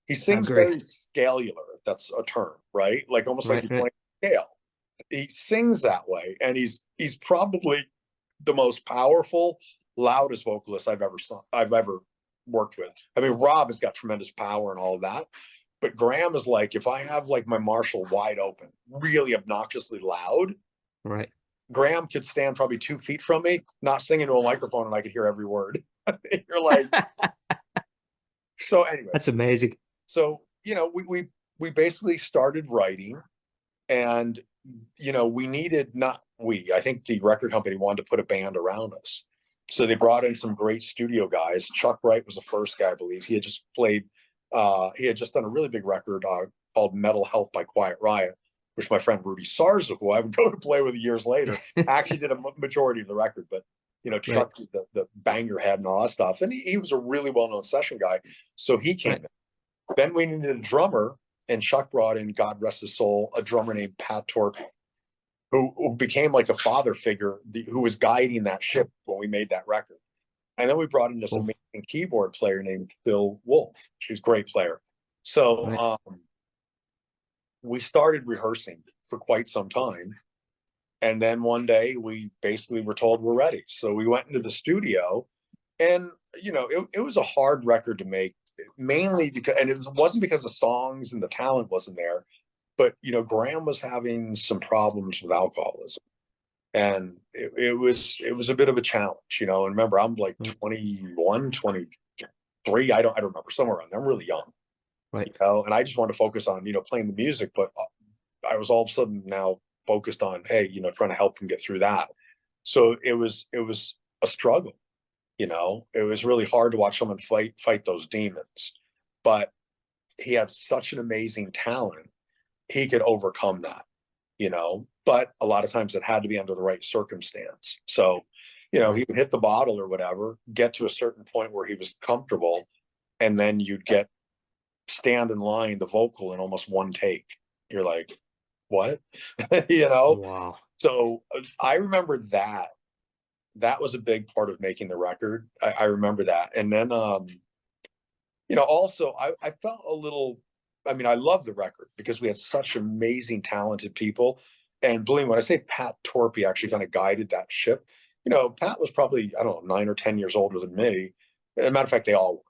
Speaker 2: He
Speaker 1: I
Speaker 2: sings
Speaker 1: agree.
Speaker 2: very scalular, if that's a term, right? Like almost like
Speaker 1: Right.
Speaker 2: you're
Speaker 1: Right.
Speaker 2: playing scale. He sings that way, and he's probably the most powerful, loudest vocalist I've ever worked with. I mean, Rob has got tremendous power and all of that, but Graham is like, if I have like my Marshall wide open, really obnoxiously loud,
Speaker 1: Right.
Speaker 2: Graham could stand probably 2 feet from me, not singing to a microphone, and I could hear every word. You're like, so.
Speaker 1: That's
Speaker 2: Anyways,
Speaker 1: amazing.
Speaker 2: so we basically started writing, and we needed not we. I think the record company wanted to put a band around us, so they brought in some great studio guys. Chuck Wright was the first guy, I believe. He had just played. He had just done a really big record called "Metal Health" by Quiet Riot, which my friend Rudy Sarza, who I would go to play with years later, actually did a majority of the record. But
Speaker 1: Right.
Speaker 2: Chuck did the banger head and all that stuff, and he was a really well known session guy. So he came
Speaker 1: Right.
Speaker 2: in. Then we needed a drummer, and Chuck brought in, God rest his soul, a drummer named Pat Torpey, who became like the father figure, who was guiding that ship when we made that record. And then we brought in this
Speaker 1: Cool.
Speaker 2: amazing keyboard player named Phil Wolf, who's a great player. So
Speaker 1: Right.
Speaker 2: we started rehearsing for quite some time. And then one day we basically were told we're ready. So we went into the studio, and it was a hard record to make, mainly because, and it wasn't because the songs and the talent wasn't there, but Graham was having some problems with alcoholism, and it was a bit of a challenge. And remember, I'm like
Speaker 1: Right.
Speaker 2: 21, 23. I don't remember, somewhere around there. I'm really young,
Speaker 1: Right.
Speaker 2: and I just wanted to focus on playing the music, but I was all of a sudden now focused on, hey, trying to help him get through that. So it was a struggle. It was really hard to watch someone fight those demons, but he had such an amazing talent. He could overcome that, but a lot of times it had to be under the right circumstance. So, he
Speaker 1: Right.
Speaker 2: would hit the bottle or whatever, get to a certain point where he was comfortable, and then you'd get stand in line the vocal in almost one take. You're like, what? you know?
Speaker 1: Wow.
Speaker 2: So I remember that was a big part of making the record. I remember that. And then also I felt a little, I mean, I love the record because we had such amazing, talented people. And believe me, when I say Pat Torpey actually kind of guided that ship, Pat was probably, I don't know, 9 or 10 years older than me. As a matter of fact, they all were.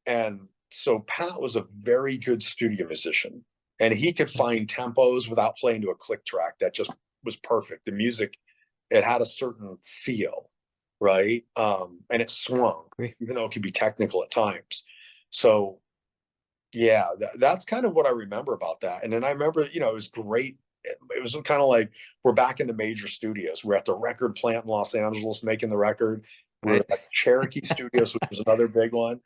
Speaker 2: And so Pat was a very good studio musician, and he could
Speaker 1: Right.
Speaker 2: find tempos without playing to a click track that just was perfect. The music, it had a certain feel, right? And it swung,
Speaker 1: Agree.
Speaker 2: even though it could be technical at times. So yeah, that's kind of what I remember about that. And then I remember, it was great. It was kind of like we're back in the major studios. We're at the record plant in Los Angeles making the record. We're
Speaker 1: Right.
Speaker 2: at Cherokee Studios, which was another big one.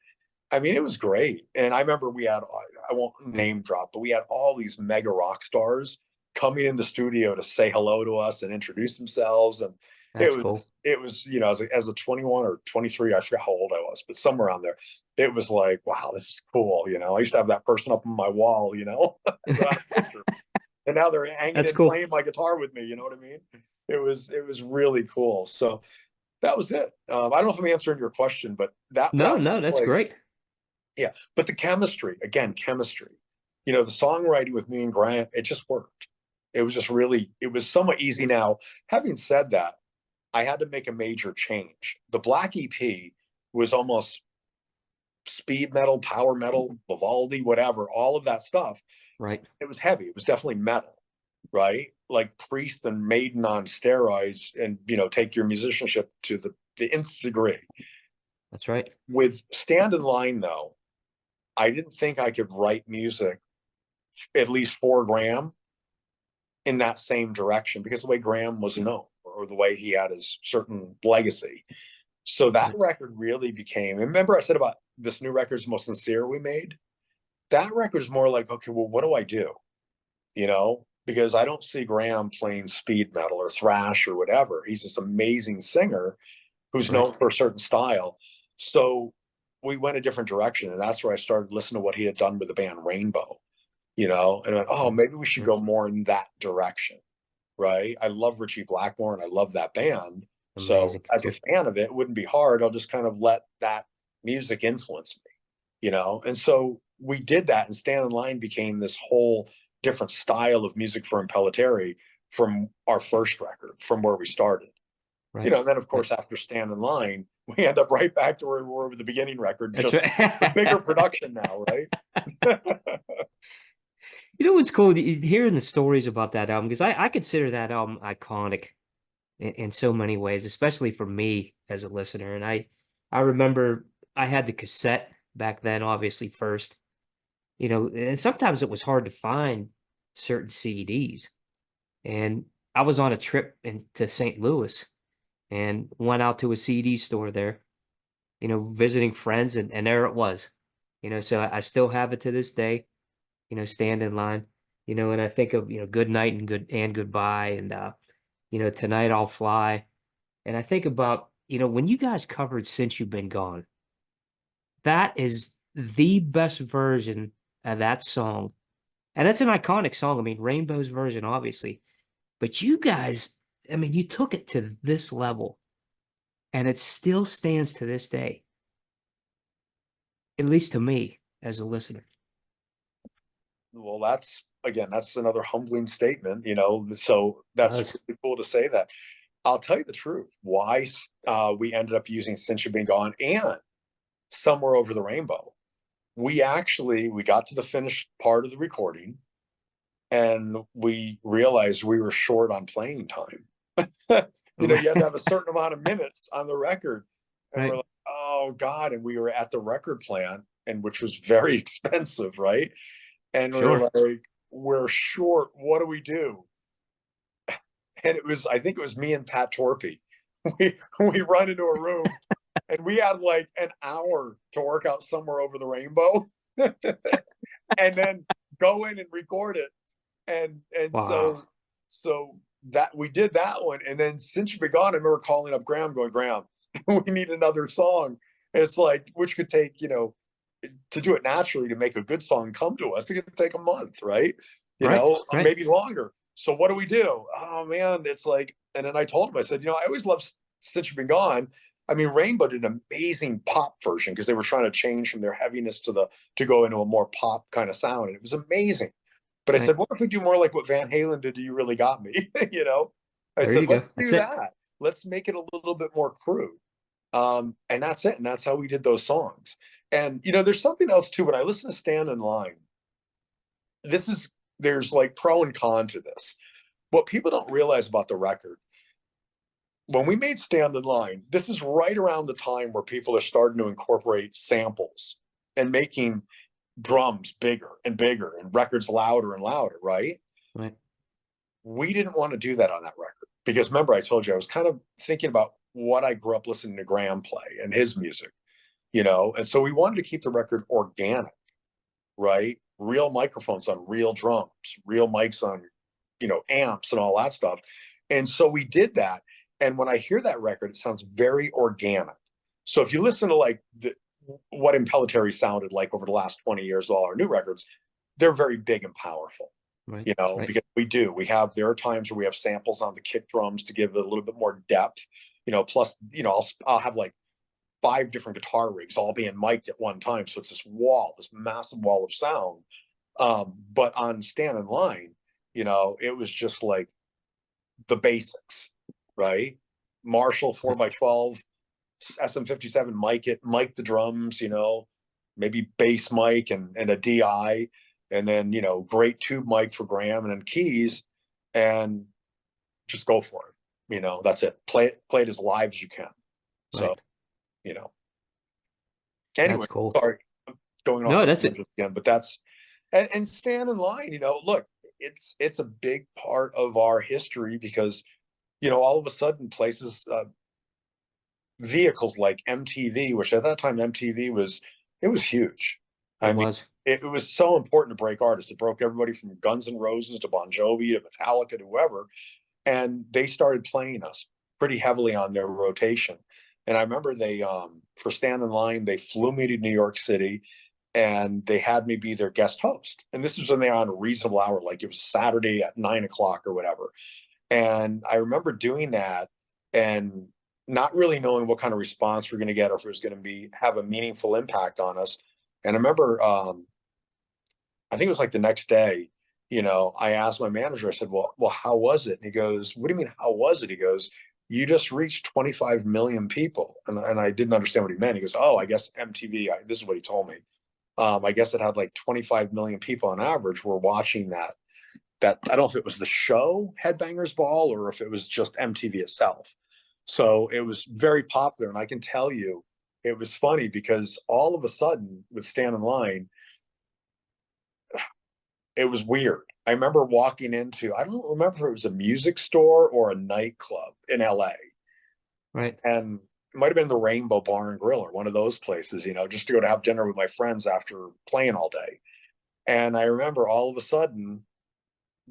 Speaker 2: I mean, it was great. And I remember we had, I won't name drop, but we had all these mega rock stars coming in the studio to say hello to us and introduce themselves. And
Speaker 1: That's cool.
Speaker 2: it was, as a 21 or 23, I forgot how old I was, but somewhere around there, it was like, wow, this is cool. I used to have that person up on my wall, so I had a picture. And now they're hanging
Speaker 1: That's
Speaker 2: and
Speaker 1: cool.
Speaker 2: playing my guitar with me. You know what I mean? It was really cool. So that was it. I don't know if I'm answering your question, but that
Speaker 1: No,
Speaker 2: was
Speaker 1: no, that's
Speaker 2: like,
Speaker 1: great.
Speaker 2: yeah, but the chemistry, again, chemistry. The songwriting with me and Grant, it just worked. It was just really, it was somewhat easy. Now, having said that, I had to make a major change. The Black EP was almost speed metal, power metal, Vivaldi, whatever, all of that stuff.
Speaker 1: Right.
Speaker 2: It was heavy. It was definitely metal, right? Like Priest and Maiden on steroids, and take your musicianship to the nth degree.
Speaker 1: That's right.
Speaker 2: With Stand in Line, though, I didn't think I could write music, at least for Graham, in that same direction, because the way Graham was known, or the way he had his certain legacy. So that
Speaker 1: Right.
Speaker 2: record really became, and remember I said about this new record is the most sincere we made? That record is more like, okay, well, what do I do? Because I don't see Graham playing speed metal or thrash or whatever. He's this amazing singer who's
Speaker 1: Right.
Speaker 2: known for a certain style. So we went a different direction. And that's where I started listening to what he had done with the band Rainbow, and I went, oh,
Speaker 1: Right.
Speaker 2: maybe we should
Speaker 1: Right.
Speaker 2: go more in that direction. Right. I love Richie Blackmore and I love that band. So
Speaker 1: Amazing.
Speaker 2: as a
Speaker 1: Good.
Speaker 2: fan of it, it wouldn't be hard. I'll just kind of let that music influence me, And so we did that, and Stand in Line became this whole different style of music for Impellitteri from our first record, from where we started.
Speaker 1: Right.
Speaker 2: And then of
Speaker 1: Right.
Speaker 2: course after Stand in Line, we end up right back to where we were with the beginning record,
Speaker 1: That's
Speaker 2: just a bigger
Speaker 1: right.
Speaker 2: production now, right?
Speaker 1: You know what's cool? Hearing the stories about that album, because I consider that album iconic in so many ways, especially for me as a listener. And I remember I had the cassette back then, obviously first, and sometimes it was hard to find certain CDs. And I was on a trip to St. Louis and went out to a CD store there, visiting friends, and there it was. So I still have it to this day, stand in line, and I think of, good night and goodbye, and tonight I'll fly. And I think about, when you guys covered Since You've Been Gone, that is the best version of that song. And that's an iconic song. I mean, Rainbow's version, obviously, but you guys, I mean, you took it to this level, and it still stands to this day, at least to me as a listener.
Speaker 2: Well, that's again, that's another humbling statement, so that's
Speaker 1: Does.
Speaker 2: really cool to say that. I'll tell you the truth. Why we ended up using Since You've Been Gone and Somewhere Over the Rainbow. We got to the finished part of the recording and we realized we were short on playing time. You had to have a certain amount of minutes on the record. And we're
Speaker 1: Right.
Speaker 2: like, oh God. And we were at the record plant, and which was very expensive, right? And we
Speaker 1: Sure.
Speaker 2: were like, we're short. What do we do? And I think it was me and Pat Torpy. We run into a room and we had like an hour to work out Somewhere Over the Rainbow and then go in and record it. And
Speaker 1: Wow.
Speaker 2: so that we did that one. And then Since You've Been Gone, I remember calling up Graham going, Graham, we need another song. It's like, which could take, to do it naturally, to make a good song come to us, it could take a month, right?
Speaker 1: Right. Right.
Speaker 2: Maybe longer. So what do we do? Oh man, it's like, and then I told him, I said, I always loved Since You've Been Gone. I mean, Rainbow did an amazing pop version because they were trying to change from their heaviness to go into a more pop kind of sound. And it was amazing. But I
Speaker 1: Right.
Speaker 2: said, what if we do more like what Van Halen did to You Really Got Me? I
Speaker 1: There
Speaker 2: said,
Speaker 1: you go.
Speaker 2: let's
Speaker 1: That's
Speaker 2: do
Speaker 1: it.
Speaker 2: that. Let's make it a little bit more crude. And that's it. And that's how we did those songs. And, there's something else too. When I listen to Stand in Line, there's like pro and con to this. What people don't realize about the record, when we made Stand in Line, this is right around the time where people are starting to incorporate samples and making drums bigger and bigger and records louder and louder, right?
Speaker 1: Right.
Speaker 2: We didn't want to do that on that record because remember, I told you I was kind of thinking about what I grew up listening to Graham play and his music, and so we wanted to keep the record organic, right? Real microphones on real drums, real mics on, amps and all that stuff. And so we did that. And when I hear that record, it sounds very organic. So if you listen to like what Impellitteri sounded like over the last 20 years, all our new records, they're very big and powerful,
Speaker 1: Right. Right.
Speaker 2: because there are times where we have samples on the kick drums to give it a little bit more depth, plus, I'll have like 5 different guitar rigs all being mic'd at one time. So it's this massive wall of sound. But on Stand in Line, it was just like the basics, right? Marshall 4x12, SM57, mic the drums, maybe bass mic and a DI, and then, great tube mic for Graham and then keys, and just go for it. That's it. Play it as live as you can. So,
Speaker 1: Right.
Speaker 2: you know,
Speaker 1: That's
Speaker 2: anyway,
Speaker 1: cool.
Speaker 2: sorry, I'm going off
Speaker 1: No,
Speaker 2: on
Speaker 1: that's
Speaker 2: a
Speaker 1: it.
Speaker 2: tangent again, but and Stand in Line, look, it's a big part of our history because, all of a sudden places, vehicles like MTV, which at that time MTV it was huge.
Speaker 1: It
Speaker 2: I mean,
Speaker 1: was.
Speaker 2: it was so important to break artists. It broke everybody from Guns N' Roses to Bon Jovi to Metallica to whoever, and they started playing us pretty heavily on their rotation. And I remember they, for Stand in Line, they flew me to New York City and they had me be their guest host. And this was when they were on a reasonable hour, like it was Saturday at 9 o'clock or whatever. And I remember doing that and not really knowing what kind of response we're going to get or if it was going to have a meaningful impact on us. And I remember, I think it was like the next day, I asked my manager, I said, well, how was it? And he goes, what do you mean, how was it? He goes, you just reached 25 million people. And I didn't understand what he meant. He goes, oh, I guess MTV, this is what he told me. I guess it had like 25 million people on average were watching that. I don't know if it was the show Headbangers Ball or if it was just MTV itself. So it was very popular. And I can tell you, it was funny because all of a sudden with Stand in Line, it was weird. I remember walking into, I don't remember if it was a music store or a nightclub in LA.
Speaker 1: Right.
Speaker 2: And it might have been the Rainbow Bar and Grill or one of those places, just to go to have dinner with my friends after playing all day. And I remember all of a sudden,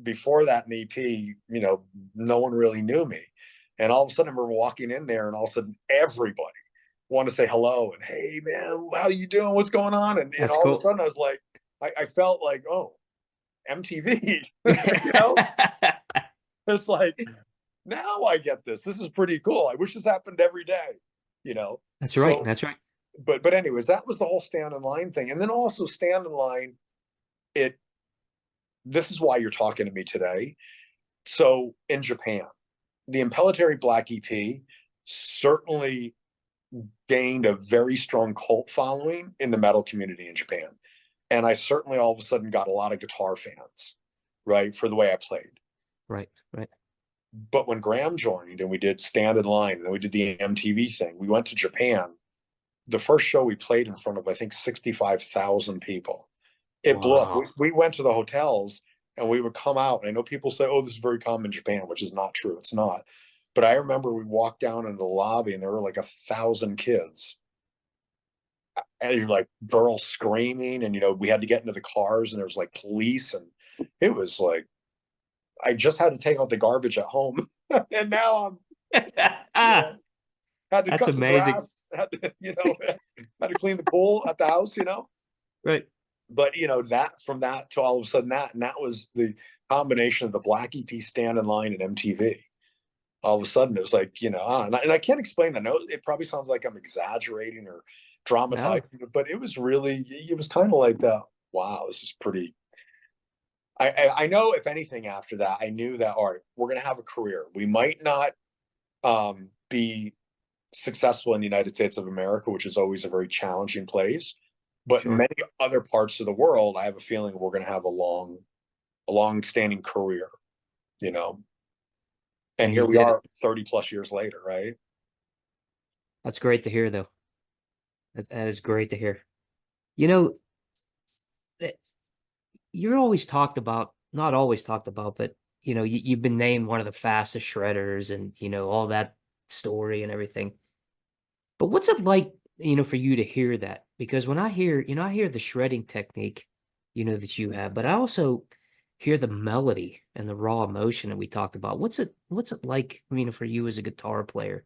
Speaker 2: before that in EP, no one really knew me. And all of a sudden, we're walking in there, and all of a sudden, everybody wanted to say hello and hey, man, how you doing? What's going on? And
Speaker 1: That's
Speaker 2: all of a
Speaker 1: cool.
Speaker 2: sudden, I was like, I felt like, oh, MTV, you know, it's like now I get this. This is pretty cool. I wish this happened every day, you know.
Speaker 1: That's right.
Speaker 2: So,
Speaker 1: That's right.
Speaker 2: but anyways, that was the whole Stand in Line thing, and then also Stand in Line. It this is why you're talking to me today. So in Japan, the Impellitteri Black EP certainly gained a very strong cult following in the metal community in Japan. And I certainly all of a sudden got a lot of guitar fans, right, for the way I played.
Speaker 1: Right, right.
Speaker 2: But when Graham joined and we did Stand in Line and we did the MTV thing, we went to Japan. The first show we played in front of, I think, 65,000 people. It blew up.
Speaker 1: Wow.
Speaker 2: We went to the hotels and we would come out. And I know people say, oh, this is very common in Japan, which is not true. It's not. But I remember we walked down into the lobby and there were like 1,000 kids. And you're like girls screaming. And, we had to get into the cars and there was like police. And it was like, I just had to take out the garbage at home. And now I'm, you know, had to
Speaker 1: That's
Speaker 2: cut the
Speaker 1: amazing.
Speaker 2: grass, had to clean the pool at the house,
Speaker 1: Right.
Speaker 2: But that from that to all of a sudden that, and that was the combination of the Black EP Stand in Line and MTV. All of a sudden it was like, and I can't explain. I know it probably sounds like I'm exaggerating or
Speaker 1: No,
Speaker 2: dramatizing, but it was kind of like that. Wow, this is pretty. I know if anything after that, I knew that, all right, we're going to have a career. We might not be successful in the United States of America, which is always a very challenging place. But in
Speaker 1: sure.
Speaker 2: many other parts of the world, I have a feeling we're going to have a long-standing career, you know. And
Speaker 1: And
Speaker 2: here
Speaker 1: you
Speaker 2: we
Speaker 1: did it.
Speaker 2: are 30 plus years later, right?
Speaker 1: That's great to hear, though. That is great to hear. You know, that you're always talked about, not always talked about, but you've been named one of the fastest shredders and all that story and everything. But what's it like, for you to hear that? Because when I hear the shredding technique, that you have, but I also hear the melody and the raw emotion that we talked about. What's it like, for you as a guitar player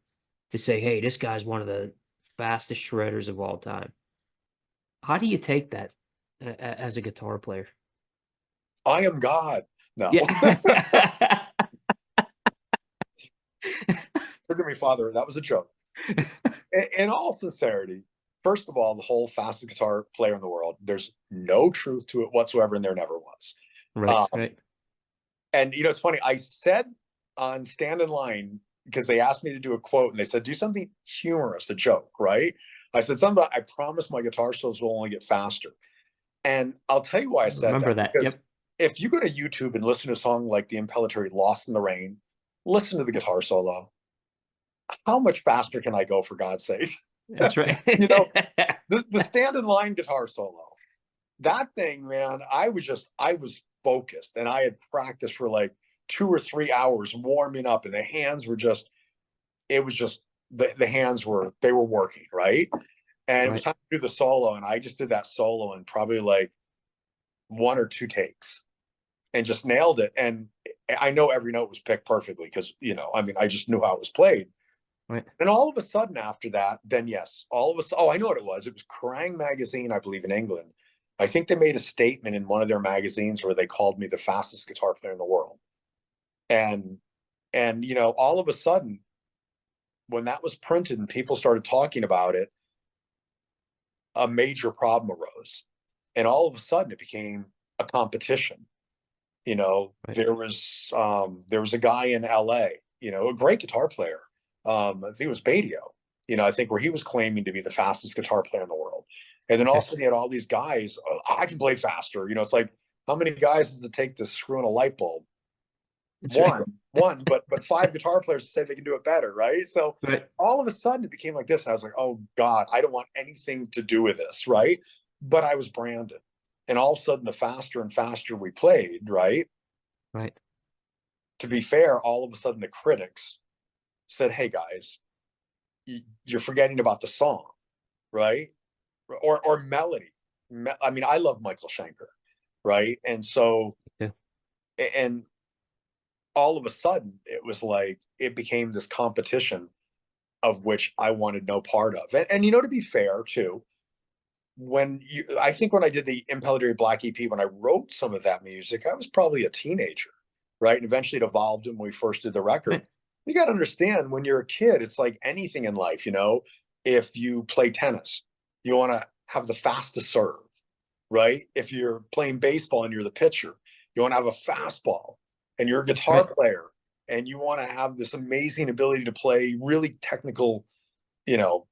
Speaker 1: to say, hey, this guy's one of the fastest shredders of all time? How do you take that as a guitar player?
Speaker 2: I am God. No,
Speaker 1: Yeah.
Speaker 2: forgive me, Father. That was a joke. In all sincerity, first of all, the whole fastest guitar player in the world, there's no truth to it whatsoever, and there never was.
Speaker 1: Right,
Speaker 2: Um,
Speaker 1: right.
Speaker 2: and it's funny. I said on Stand in Line because they asked me to do a quote, and they said do something humorous, a joke, right? I said something about I promise my guitar solos will only get faster. And I'll tell you why I said
Speaker 1: Remember
Speaker 2: that,
Speaker 1: that.
Speaker 2: because
Speaker 1: Yep.
Speaker 2: if you go to YouTube and listen to a song like the Impellitteri Lost in the Rain, listen to the guitar solo. How much faster can I go, for God's sake?
Speaker 1: That's right.
Speaker 2: you know, the Stand in Line guitar solo, that thing, man, I was focused and I had practiced for like 2 or 3 hours warming up, and the hands were just, it was just, the hands were, they were working, right? And it was
Speaker 1: Right.
Speaker 2: time to do the solo, and I just did that solo in probably like 1 or 2 takes and just nailed it. And I know every note was picked perfectly because, I just knew how it was played.
Speaker 1: Right.
Speaker 2: And all of a sudden after that, then yes, all of a sudden, oh, I know what it was. It was Kerrang magazine, I believe in England. I think they made a statement in one of their magazines where they called me the fastest guitar player in the world. And all of a sudden, when that was printed and people started talking about it, a major problem arose. And all of a sudden it became a competition.
Speaker 1: Right.
Speaker 2: There was a guy in LA, a great guitar player. I think it was Badio, I think, where he was claiming to be the fastest guitar player in the world. And then all of
Speaker 1: Okay.
Speaker 2: a sudden you had all these guys, oh, I can play faster. It's like, how many guys does it take to screw in a light bulb?
Speaker 1: That's right.
Speaker 2: One, but five guitar players say they can do it better, right? So
Speaker 1: Right.
Speaker 2: all of a sudden it became like this. And I was like, oh God, I don't want anything to do with this, right? But I was branded. And all of a sudden, the faster and faster we played, right?
Speaker 1: Right.
Speaker 2: To be fair, all of a sudden the critics said, hey guys, you're forgetting about the song, right? Or melody. I mean, I love Michael Schenker, right? And so,
Speaker 1: Yeah.
Speaker 2: and all of a sudden it was like it became this competition of which I wanted no part of. And to be fair too, I think when I did the Impellitteri Black EP, when I wrote some of that music, I was probably a teenager, right? And eventually it evolved when we first did the record.
Speaker 1: Right.
Speaker 2: You got to understand, when you're a kid, it's like anything in life, if you play tennis, you want to have the fastest serve, right? If you're playing baseball and you're the pitcher, You want to have a fastball, and you're a guitar
Speaker 1: Right.
Speaker 2: player, and you want to have this amazing ability to play really technical, you know,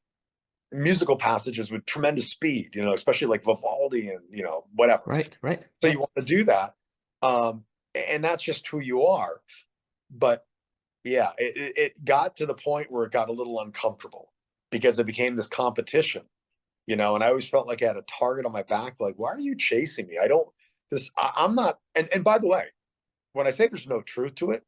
Speaker 2: musical passages with tremendous speed, you know, especially like Vivaldi and, you know, whatever.
Speaker 1: Right. Right.
Speaker 2: So you
Speaker 1: Yep.
Speaker 2: want to do that. Um, and that's just who you are. But yeah, it got to the point where it got a little uncomfortable because it became this competition, you know, and I always felt like I had a target on my back. Like, why are you chasing me? I don't, I'm not. And by the way, when I say there's no truth to it,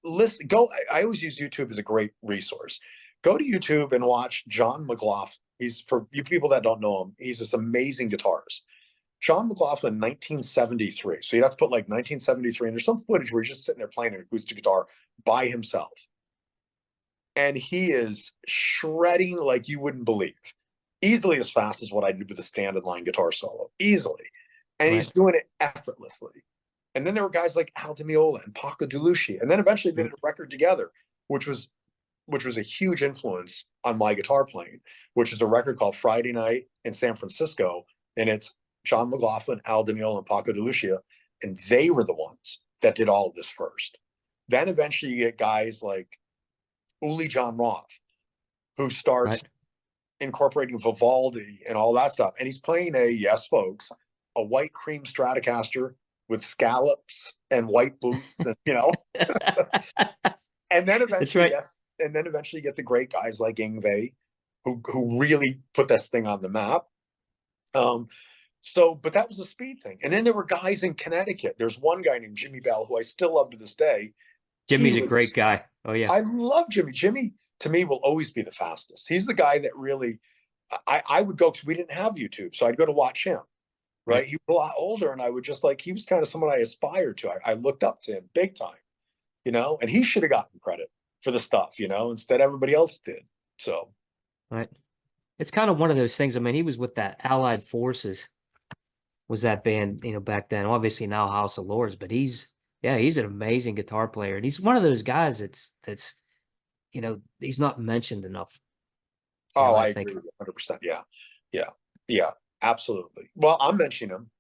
Speaker 2: listen, go. I always use YouTube as a great resource. Go to YouTube and watch John McLaughlin. He's, for you people that don't know him, he's this amazing guitarist. John McLaughlin, 1973. So you'd have to put like 1973, and there's some footage where he's just sitting there playing an acoustic guitar by himself. And he is shredding like you wouldn't believe. Easily as fast as what I did with a standard line guitar solo. Easily. And he's
Speaker 1: Right.
Speaker 2: doing it effortlessly. And then there were guys like Al Di Meola and Paco de Lucia. And then eventually they
Speaker 1: Mm.
Speaker 2: did a record together, which was a huge influence on my guitar playing, which is a record called Friday Night in San Francisco. And it's John McLaughlin, Al Di Meola, and Paco de Lucia. And they were the ones that did all of this first. Then eventually you get guys like Uli John Roth, who starts
Speaker 1: Right.
Speaker 2: incorporating Vivaldi and all that stuff. And he's playing a, yes, folks, a white cream Stratocaster with scallops and white boots, and you know, and then
Speaker 1: That's
Speaker 2: eventually,
Speaker 1: right.
Speaker 2: yes, and then eventually you get the great guys like Ingve, who really put this thing on the map. Um, so, but that was the speed thing. And then there were guys in Connecticut. There's one guy named Jimmy Bell who I still love to this day. He
Speaker 1: Jimmy's a great
Speaker 2: was,
Speaker 1: guy. Oh yeah.
Speaker 2: I love Jimmy. Jimmy to me will always be the fastest. He's the guy that really, I would go, because we didn't have YouTube, so I'd go to watch him. Right,
Speaker 1: Right.
Speaker 2: he was a lot older, and I would just like, he was kind of someone I aspired to. I looked up to him big time, you know, and he should have gotten credit for the stuff, you know, instead everybody else did. So
Speaker 1: Right. It's kind of one of those things. I mean, he was with that Allied Forces, was that band, back then. Obviously now House of Lords, but yeah, he's an amazing guitar player. And he's one of those guys that's he's not mentioned enough,
Speaker 2: oh,
Speaker 1: I
Speaker 2: I agree
Speaker 1: think.
Speaker 2: with you 100%. Yeah, yeah, yeah, absolutely. Well, I'm mentioning him.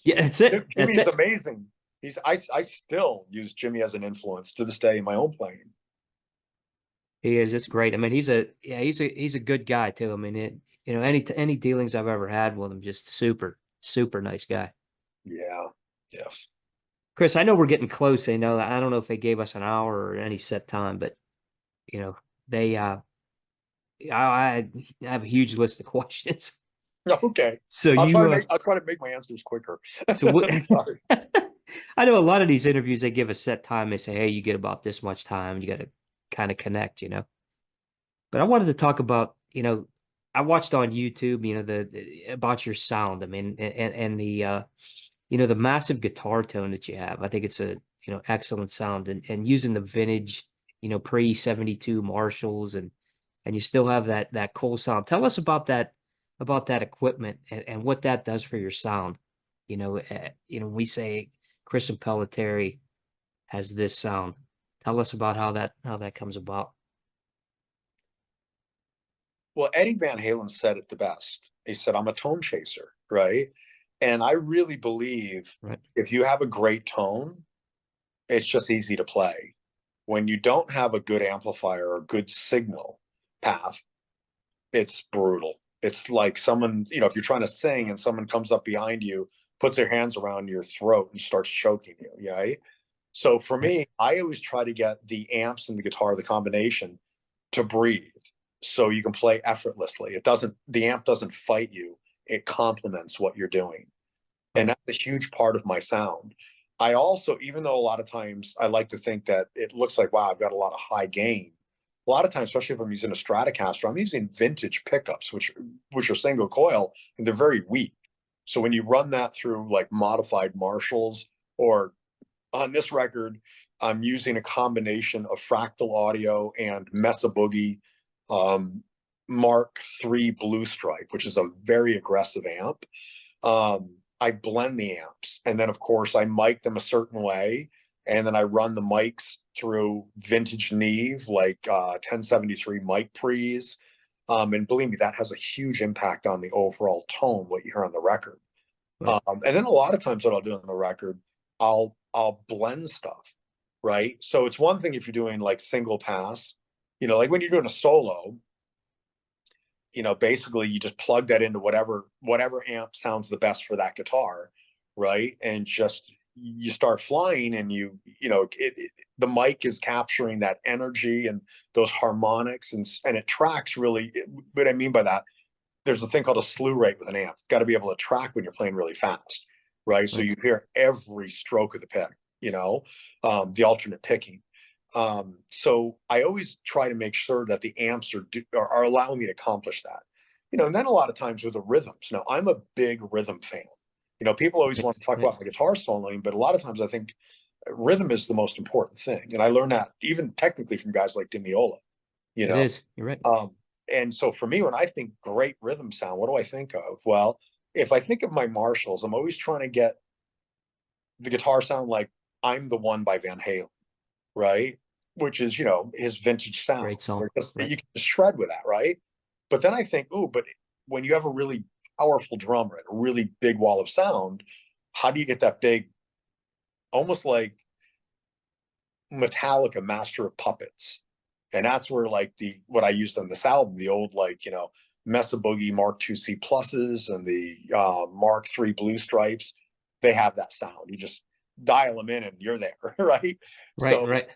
Speaker 1: Yeah, that's it. That's
Speaker 2: Jimmy's
Speaker 1: it.
Speaker 2: amazing. I still use Jimmy as an influence to this day in my own playing.
Speaker 1: He is. It's great. I mean, he's a good guy too. I mean, any dealings I've ever had with him, just super, super nice guy.
Speaker 2: Yeah, yeah.
Speaker 1: Chris, I know we're getting close. I don't know if they gave us an hour or any set time, but you know, they I have a huge list of questions.
Speaker 2: Okay,
Speaker 1: So
Speaker 2: I'll try to make my answers quicker.
Speaker 1: so what
Speaker 2: Sorry.
Speaker 1: I know a lot of these interviews they give a set time. They say, hey, you get about this much time. You got to kind of connect. But I wanted to talk about, I watched on YouTube, about your sound. I mean, and the massive guitar tone that you have. I think it's a, excellent sound and using the vintage, pre 72 Marshalls and you still have that cool sound. Tell us about that equipment and what that does for your sound. We say Chris Impellitteri has this sound. Tell us about how that comes about.
Speaker 2: Well, Eddie Van Halen said it the best. He said, I'm a tone chaser, right? And I really believe
Speaker 1: Right.
Speaker 2: if you have a great tone, it's just easy to play. When you don't have a good amplifier or good signal path, it's brutal. It's like someone, if you're trying to sing and someone comes up behind you, puts their hands around your throat and starts choking you, right? So for
Speaker 1: Right.
Speaker 2: me, I always try to get the amps and the guitar, the combination, to breathe so you can play effortlessly. The amp doesn't fight you, it complements what you're doing. And
Speaker 1: Right.
Speaker 2: that's a huge part of my sound. I also, even though a lot of times I like to think that it looks like, wow, I've got a lot of high gain. A lot of times, especially if I'm using a Stratocaster, I'm using vintage pickups, which are single coil, and they're very weak. So when you run that through like modified Marshalls, or on this record, I'm using a combination of Fractal Audio and Mesa Boogie um, Mark III Blue Stripe, which is a very aggressive amp. I blend the amps, and then of course I mic them a certain way, and then I run the mics through vintage Neve like 1073 mic pre's. And believe me, that has a huge impact on the overall tone, what you hear on the record.
Speaker 1: Right.
Speaker 2: And then a lot of times what I'll do on the record, I'll blend stuff, right? So it's one thing if you're doing like single pass, like when you're doing a solo, basically you just plug that into whatever amp sounds the best for that guitar, right? And just you start flying, and the mic is capturing that energy and those harmonics, and it tracks really. What I mean by that, there's a thing called a slew rate with an amp. It's got to be able to track when you're playing really fast, right? So
Speaker 1: Right.
Speaker 2: you hear every stroke of the pick, the alternate picking. So I always try to make sure that the amps are allowing me to accomplish that. And then a lot of times with the rhythms. Now, I'm a big rhythm fan. People always
Speaker 1: Right.
Speaker 2: want to talk
Speaker 1: Right.
Speaker 2: about my guitar soloing, but a lot of times I think rhythm is the most important thing. And I learned that even technically from guys like Demiola, you
Speaker 1: It
Speaker 2: know.
Speaker 1: is. You're right.
Speaker 2: And so for me, when I think great rhythm sound, what do I think of? Well, if I think of my Marshalls, I'm always trying to get the guitar sound like I'm the One by Van Halen, right? Which is, his vintage sound.
Speaker 1: Great song.
Speaker 2: Or just,
Speaker 1: Right.
Speaker 2: you can just shred with that, right? But then I think, ooh, but when you have a really powerful drummer and a really big wall of sound, how do you get that big, almost like Metallica Master of Puppets? And that's where like what I used on this album, the old Mesa Boogie Mark II C pluses and the Mark III Blue Stripes, they have that sound. You just dial them in and you're there, right?
Speaker 1: Right.
Speaker 2: So
Speaker 1: Right.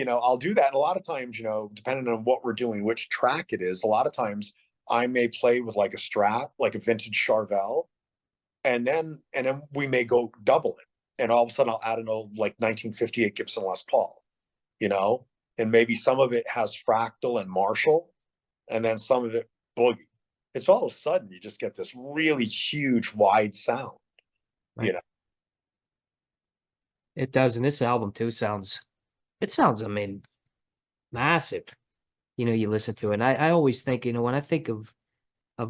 Speaker 2: I'll do that. And a lot of times, depending on what we're doing, which track it is, a lot of times I may play with like a Strat, like a vintage Charvel, and then we may go double it. And all of a sudden I'll add an old like 1958 Gibson Les Paul, you know, and maybe some of it has Fractal and Marshall, and then some of it Boogie. It's all of a sudden you just get this really huge, wide sound, you
Speaker 1: Right.
Speaker 2: know.
Speaker 1: It does. And this album too sounds, I mean, massive. You listen to it. And I always think, when I think of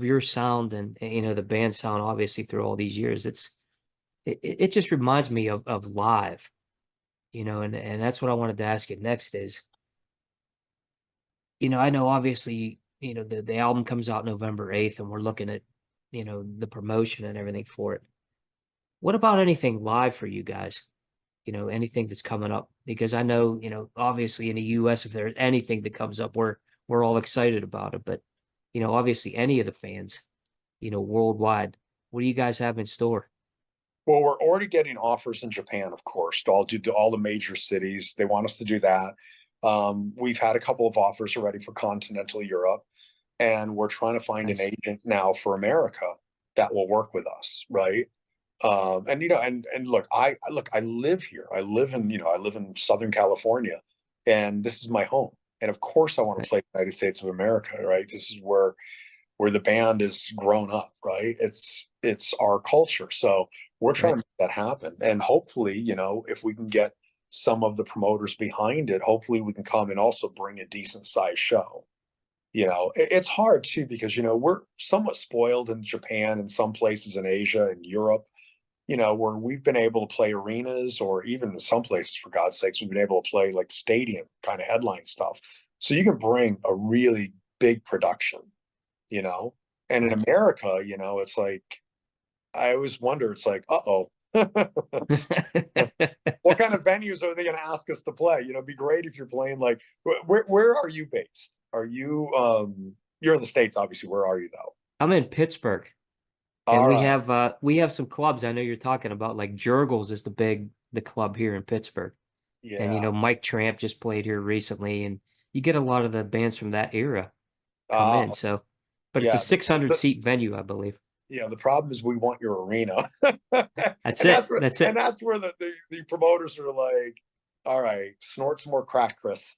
Speaker 1: your sound and, the band sound, obviously through all these years, it just reminds me of live, and that's what I wanted to ask you next is, I know obviously, the album comes out November 8th and we're looking at, the promotion and everything for it. What about anything live for you guys? Anything that's coming up? Because I know, obviously in the US, if there's anything that comes up, we're all excited about it. But, obviously any of the fans, worldwide, what do you guys have in store?
Speaker 2: Well, we're already getting offers in Japan, of course, to all the major cities. They want us to do that. We've had a couple of offers already for continental Europe, and we're trying to find an
Speaker 1: Nice.
Speaker 2: agent now for America that will work with us, right? And look, I live here. I live in Southern California, and this is my home. And of course, I want to
Speaker 1: Right.
Speaker 2: play the United States of America, right? This is where the band is grown up, right? It's our culture. So we're trying to
Speaker 1: Right.
Speaker 2: make that happen. And hopefully, if we can get some of the promoters behind it, hopefully we can come and also bring a decent sized show. It's hard too because we're somewhat spoiled in Japan and some places in Asia and Europe, where we've been able to play arenas, or even in some places, for God's sakes, we've been able to play like stadium kind of headline stuff. So you can bring a really big production, you know. And in
Speaker 1: Right.
Speaker 2: America, it's like I always wonder, it's like, uh-oh. What kind of venues are they going to ask us to play? It'd be great if you're playing like where are you based? Are you you're in the States, obviously. Where are you though?
Speaker 1: I'm in Pittsburgh, and
Speaker 2: All right.
Speaker 1: we have some clubs. I know you're talking about, like Jurgles is the club here in Pittsburgh. And
Speaker 2: Yeah.
Speaker 1: Mike Tramp just played here recently, and you get a lot of the bands from that era come
Speaker 2: Uh
Speaker 1: in. So, but it's a
Speaker 2: yeah.
Speaker 1: 600 seat venue, I believe.
Speaker 2: Yeah, the problem is we want your arena. and
Speaker 1: That's it. That's it.
Speaker 2: that's where the promoters are like, all right, snort some more crack, Chris.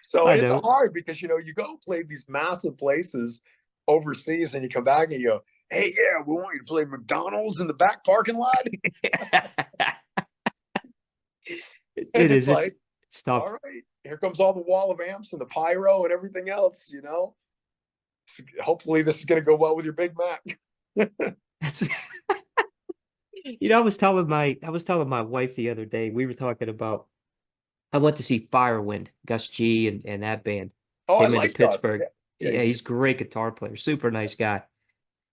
Speaker 2: So
Speaker 1: I
Speaker 2: it's
Speaker 1: know.
Speaker 2: hard because you go play these massive places overseas and you come back and you go, hey, yeah, we want you to play McDonald's in the back parking lot. And
Speaker 1: It
Speaker 2: it's
Speaker 1: is. It's
Speaker 2: like,
Speaker 1: it's
Speaker 2: all
Speaker 1: tough.
Speaker 2: right, here comes all the wall of amps and the pyro and everything else. Hopefully this is going to go well with your Big Mac.
Speaker 1: That's I was telling my wife the other day, we were talking about, I went to see Firewind, Gus G and that band
Speaker 2: Oh, I
Speaker 1: came into
Speaker 2: like Gus.
Speaker 1: Pittsburgh.
Speaker 2: Yeah,
Speaker 1: Yeah,
Speaker 2: he's
Speaker 1: he's a great guitar player, super nice guy.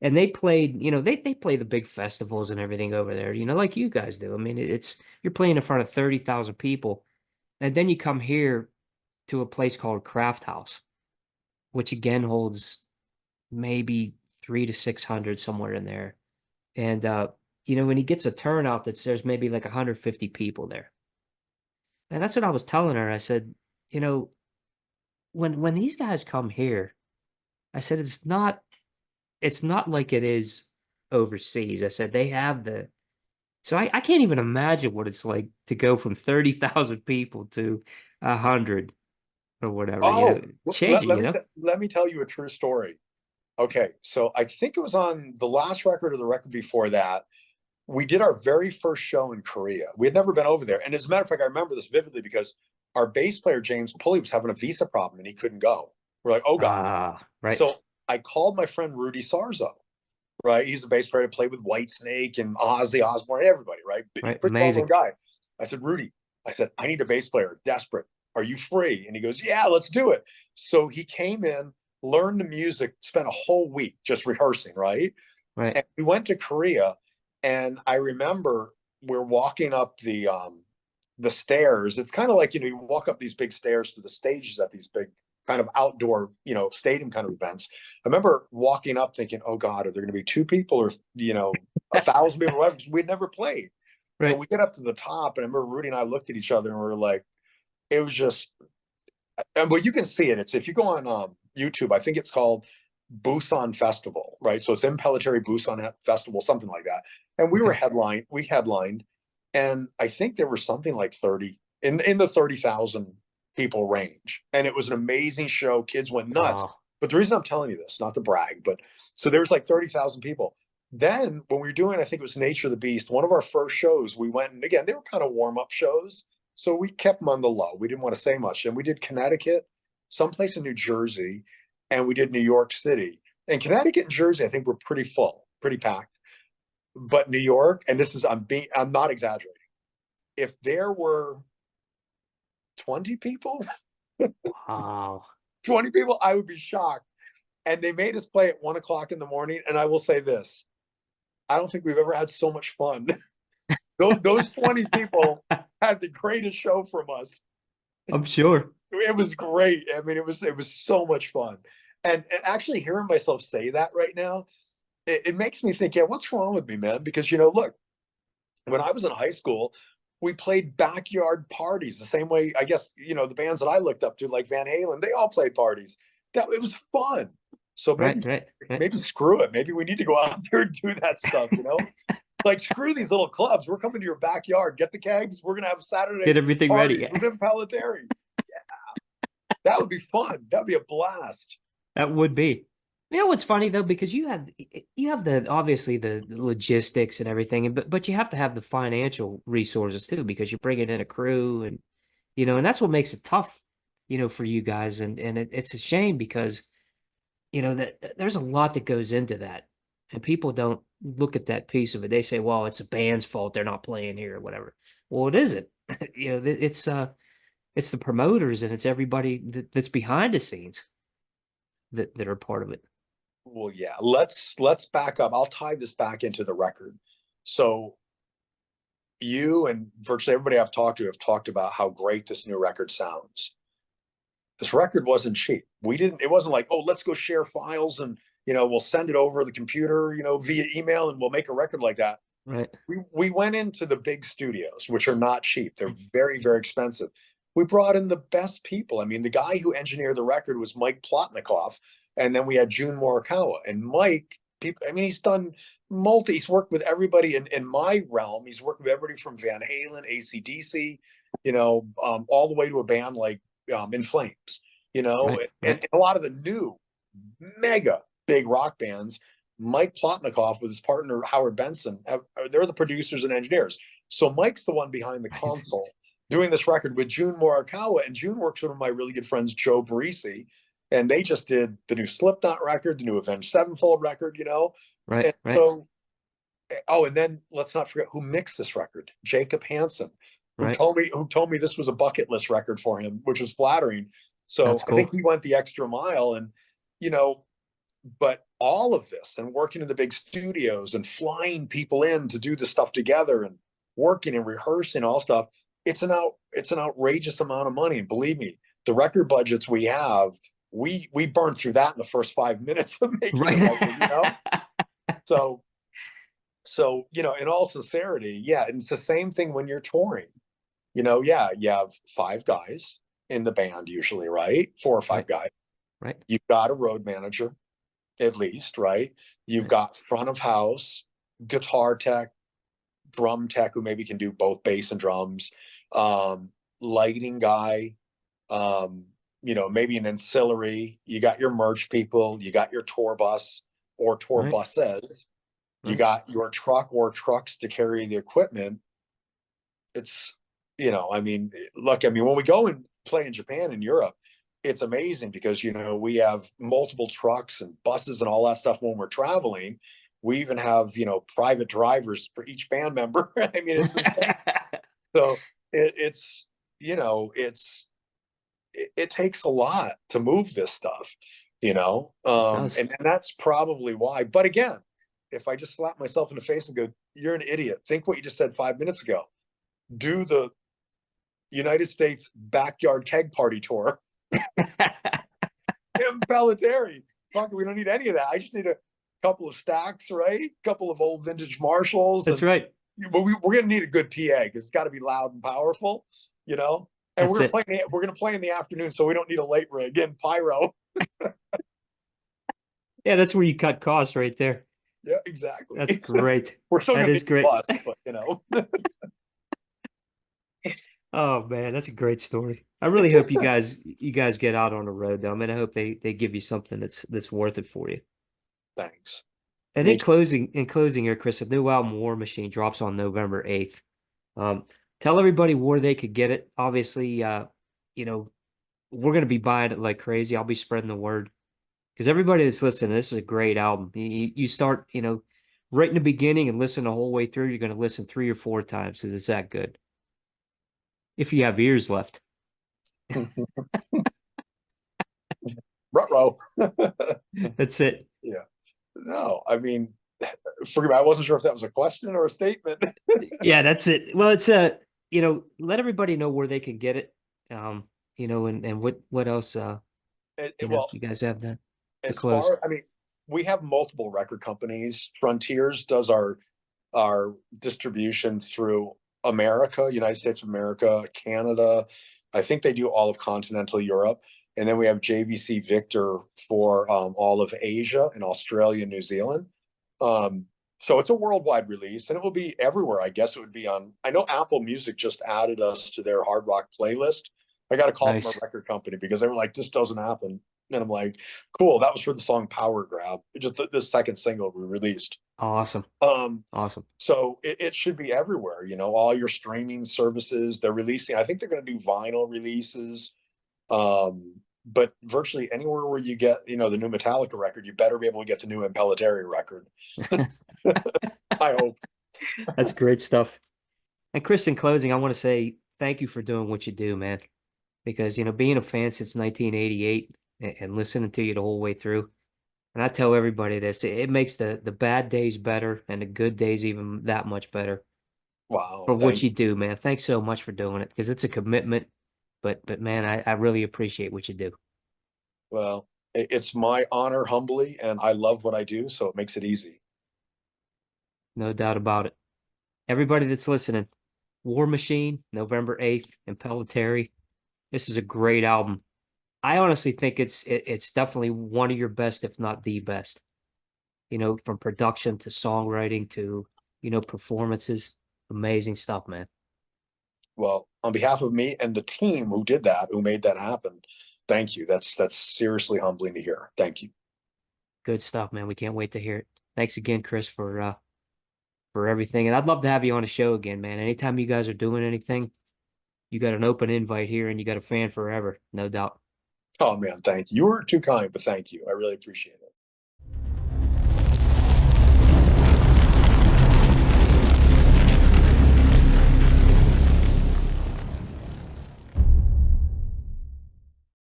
Speaker 1: And they played, they play the big festivals and everything over there, like you guys do. I mean, it's you're playing in front of 30,000 people, and then you come here to a place called Craft House, which again holds maybe 3 to 600 somewhere in there. And when he gets a turnout there's maybe like 150 people there. And that's what I was telling her. I said, you know, when these guys come here, I said it's not like it is overseas. I said they have so I can't even imagine what it's like to go from 30,000 people to 100 or whatever,
Speaker 2: oh,
Speaker 1: changing,
Speaker 2: let me tell you a true story. Okay, so I think it was on the last record or the record before that. We did our very first show in Korea. We had never been over there. And as a matter of fact, I remember this vividly because our bass player, James Pulley, was having a visa problem and he couldn't go. We're like, oh God.
Speaker 1: Right,
Speaker 2: So I called my friend Rudy Sarzo, right? He's a bass player to play with Whitesnake and Ozzy Osbourne, everybody, right?
Speaker 1: right,
Speaker 2: Pretty well known
Speaker 1: amazing.
Speaker 2: guy. I said, Rudy, I need a bass player, desperate. Are you free? And he goes, yeah, let's do it. So he came in, learned the music, spent a whole week just rehearsing, right?
Speaker 1: Right.
Speaker 2: And we went to Korea, and I remember we're walking up the stairs. It's kind of like you walk up these big stairs to the stages at these big kind of outdoor stadium kind of events. I remember walking up thinking, oh God, are there going to be two people or 1,000 people or whatever? We'd never played, and
Speaker 1: Right.
Speaker 2: we get up to the top, and I remember Rudy and I looked at each other and we were like, it was just, and well, you can see it. It's if you go on YouTube, I think it's called Busan Festival, right? So it's Impellitteri Busan Festival, something like that. And
Speaker 1: Okay.
Speaker 2: we headlined, and I think there were something like 30 in the 30,000 people range. And it was an amazing show. Kids went nuts.
Speaker 1: Wow.
Speaker 2: But the reason I'm telling you this, not to brag, but so there was like 30,000 people. Then when we were doing, I think it was Nature of the Beast, one of our first shows, we went, and again, they were kind of warm-up shows. So we kept them on the low. We didn't want to say much. And we did Connecticut, someplace in New Jersey, and we did New York City. And Connecticut and Jersey, I think, were pretty full, pretty packed. But New York, and this is I'm not exaggerating. If there were 20 people,
Speaker 1: Wow.
Speaker 2: 20 people, I would be shocked. And they made us play at 1 o'clock in the morning. And I will say this: I don't think we've ever had so much fun. Those 20 people had the greatest show from us.
Speaker 1: I'm sure.
Speaker 2: It was great. I mean, it was so much fun. And actually hearing myself say that right now, it makes me think, yeah, what's wrong with me, man? Because look, when I was in high school, we played backyard parties the same way. I guess the bands that I looked up to, like Van Halen, they all played parties. That it was fun. So
Speaker 1: Right,
Speaker 2: maybe
Speaker 1: right, right.
Speaker 2: maybe screw it. Maybe we need to go out there and do that stuff. Like screw these little clubs. We're coming to your backyard. Get the kegs. We're gonna have
Speaker 1: Get
Speaker 2: Saturday
Speaker 1: everything
Speaker 2: parties
Speaker 1: ready.
Speaker 2: with Impellitteri. That would be fun. That'd be a blast.
Speaker 1: That would be. What's funny though, because you have the obviously the logistics and everything, but you have to have the financial resources too, because you're bringing in a crew and that's what makes it tough, for you guys, and it's a shame because that there's a lot that goes into that, and people don't look at that piece of it. They say, well, it's a band's fault they're not playing here or whatever. Well, it isn't. It's the promoters and it's everybody that's behind the scenes that are part of it.
Speaker 2: Well, yeah. Let's back up. I'll tie this back into the record. So you and virtually everybody I've talked to have talked about how great this new record sounds. This record wasn't cheap. It wasn't like, oh, let's go share files and we'll send it over the computer, via email and we'll make a record like that.
Speaker 1: Right.
Speaker 2: We went into the big studios, which are not cheap. They're very, very expensive. We brought in the best people. I mean, the guy who engineered the record was Mike Plotnikoff, and then we had June Morikawa. And Mike, people, I mean, he's worked with everybody in my realm. He's worked with everybody from Van Halen, AC/DC, all the way to a band like In Flames,
Speaker 1: Right.
Speaker 2: and
Speaker 1: Right.
Speaker 2: a lot of the new mega big rock bands. Mike Plotnikoff with his partner Howard Benson, they're the producers and engineers. So Mike's the one behind the
Speaker 1: Right.
Speaker 2: console doing this record with June Morikawa, and June works with one of my really good friends, Joe Barisi, and they just did the new Slipknot record, the new Avenged Sevenfold record,
Speaker 1: Right.
Speaker 2: and
Speaker 1: Right.
Speaker 2: so. Oh, and then let's not forget who mixed this record, Jacob Hansen, who
Speaker 1: Right.
Speaker 2: told me this was a bucket list record for him, which was flattering. So
Speaker 1: That's
Speaker 2: I think
Speaker 1: cool.
Speaker 2: he went the extra mile, and you know, but all of this and working in the big studios and flying people in to do the stuff together and working and rehearsing all stuff, it's an outrageous amount of money. And believe me, the record budgets we have, we burned through that in the first 5 minutes of making a
Speaker 1: Right.
Speaker 2: record, you know? So in all sincerity, yeah, and it's the same thing when you're touring. Yeah, you have five guys in the band usually, right? Four or five
Speaker 1: Right.
Speaker 2: guys.
Speaker 1: Right.
Speaker 2: You've got a road manager, at least, right? You've
Speaker 1: Right.
Speaker 2: got front of house, guitar tech, drum tech who maybe can do both bass and drums, um, lighting guy, maybe an ancillary. You got your merch people, you got your tour bus or tour
Speaker 1: Right.
Speaker 2: buses, you
Speaker 1: Right.
Speaker 2: got your truck or trucks to carry the equipment. It's, I mean, look, I mean, when we go and play in Japan and Europe, it's amazing because, we have multiple trucks and buses and all that stuff when we're traveling. We even have, private drivers for each band member. I mean, it's insane. So it's, it takes a lot to move this stuff,
Speaker 1: It does.
Speaker 2: and that's probably why. But again, if I just slap myself in the face and go, you're an idiot, think what you just said 5 minutes ago. Do the United States backyard keg party tour. Impellitteri. Fuck, we don't need any of that. I just need a couple of stacks, right? A couple of old vintage Marshalls,
Speaker 1: That's
Speaker 2: and
Speaker 1: right.
Speaker 2: but we're gonna need a good PA because it's got to be loud and powerful, you know. And
Speaker 1: That's it.
Speaker 2: we're gonna play in the afternoon, so we don't need a late rig and pyro.
Speaker 1: Yeah, that's where you cut costs right there.
Speaker 2: Yeah, exactly.
Speaker 1: That's great.
Speaker 2: We're still
Speaker 1: That
Speaker 2: gonna
Speaker 1: is
Speaker 2: need the
Speaker 1: great.
Speaker 2: bus, but.
Speaker 1: Oh man, that's a great story. I really hope you guys get out on the road though. I mean, I hope they give you something that's worth it for you.
Speaker 2: Thanks.
Speaker 1: And
Speaker 2: Me too.
Speaker 1: in closing here, Chris, the new album War Machine drops on November 8th. Um, tell everybody where they could get it. Obviously, you know, we're gonna be buying it like crazy. I'll be spreading the word because everybody that's listening, this is a great album. You start, right in the beginning and listen the whole way through. You're gonna listen 3 or 4 times because it's that good. If you have ears left.
Speaker 2: Ruh-roh.
Speaker 1: That's it.
Speaker 2: Yeah. No, I mean, forgive me. I wasn't sure if that was a question or a statement.
Speaker 1: Yeah, that's it. Well, it's let everybody know where they can get it. And what else
Speaker 2: Well,
Speaker 1: you guys have that to
Speaker 2: as
Speaker 1: close.
Speaker 2: far, I mean, we have multiple record companies. Frontiers does our distribution through America, United States of America, Canada. I think they do all of continental Europe. And then we have JVC Victor for all of Asia and Australia, New Zealand. Um, so it's a worldwide release and it will be everywhere. I guess it would be on, I know Apple Music just added us to their hard rock playlist. I got a call from a
Speaker 1: Nice.
Speaker 2: record company because they were like, this doesn't happen. And I'm like, cool. That was for the song Power Grab, just the second single we released.
Speaker 1: Awesome.
Speaker 2: Um,
Speaker 1: Awesome.
Speaker 2: so it should be everywhere, all your streaming services. They're releasing, I think they're going to do vinyl releases. But virtually anywhere where you get, the new Metallica record, you better be able to get the new Impellitteri record. I hope.
Speaker 1: That's great stuff. And Chris, in closing, I want to say thank you for doing what you do, man. Because, being a fan since 1988 and listening to you the whole way through, and I tell everybody this, it makes the bad days better and the good days even that much better
Speaker 2: Wow.
Speaker 1: for what
Speaker 2: Thank
Speaker 1: you
Speaker 2: you.
Speaker 1: do, man. Thanks so much for doing it because it's a commitment. But man, I really appreciate what you do.
Speaker 2: Well, it's my honor humbly, and I love what I do. So it makes it easy.
Speaker 1: No doubt about it. Everybody that's listening, War Machine, November 8th, and Impellitteri. This is a great album. I honestly think it's definitely one of your best, if not the best. From production to songwriting to, performances. Amazing stuff, man.
Speaker 2: Well, on behalf of me and the team who did that, who made that happen, thank you. That's seriously humbling to hear. Thank you.
Speaker 1: Good stuff, man. We can't wait to hear it. Thanks again, Chris, for everything. And I'd love to have you on the show again, man. Anytime you guys are doing anything, you got an open invite here and you got a fan forever, no doubt.
Speaker 2: Oh man, thank you. You were too kind, but thank you. I really appreciate it.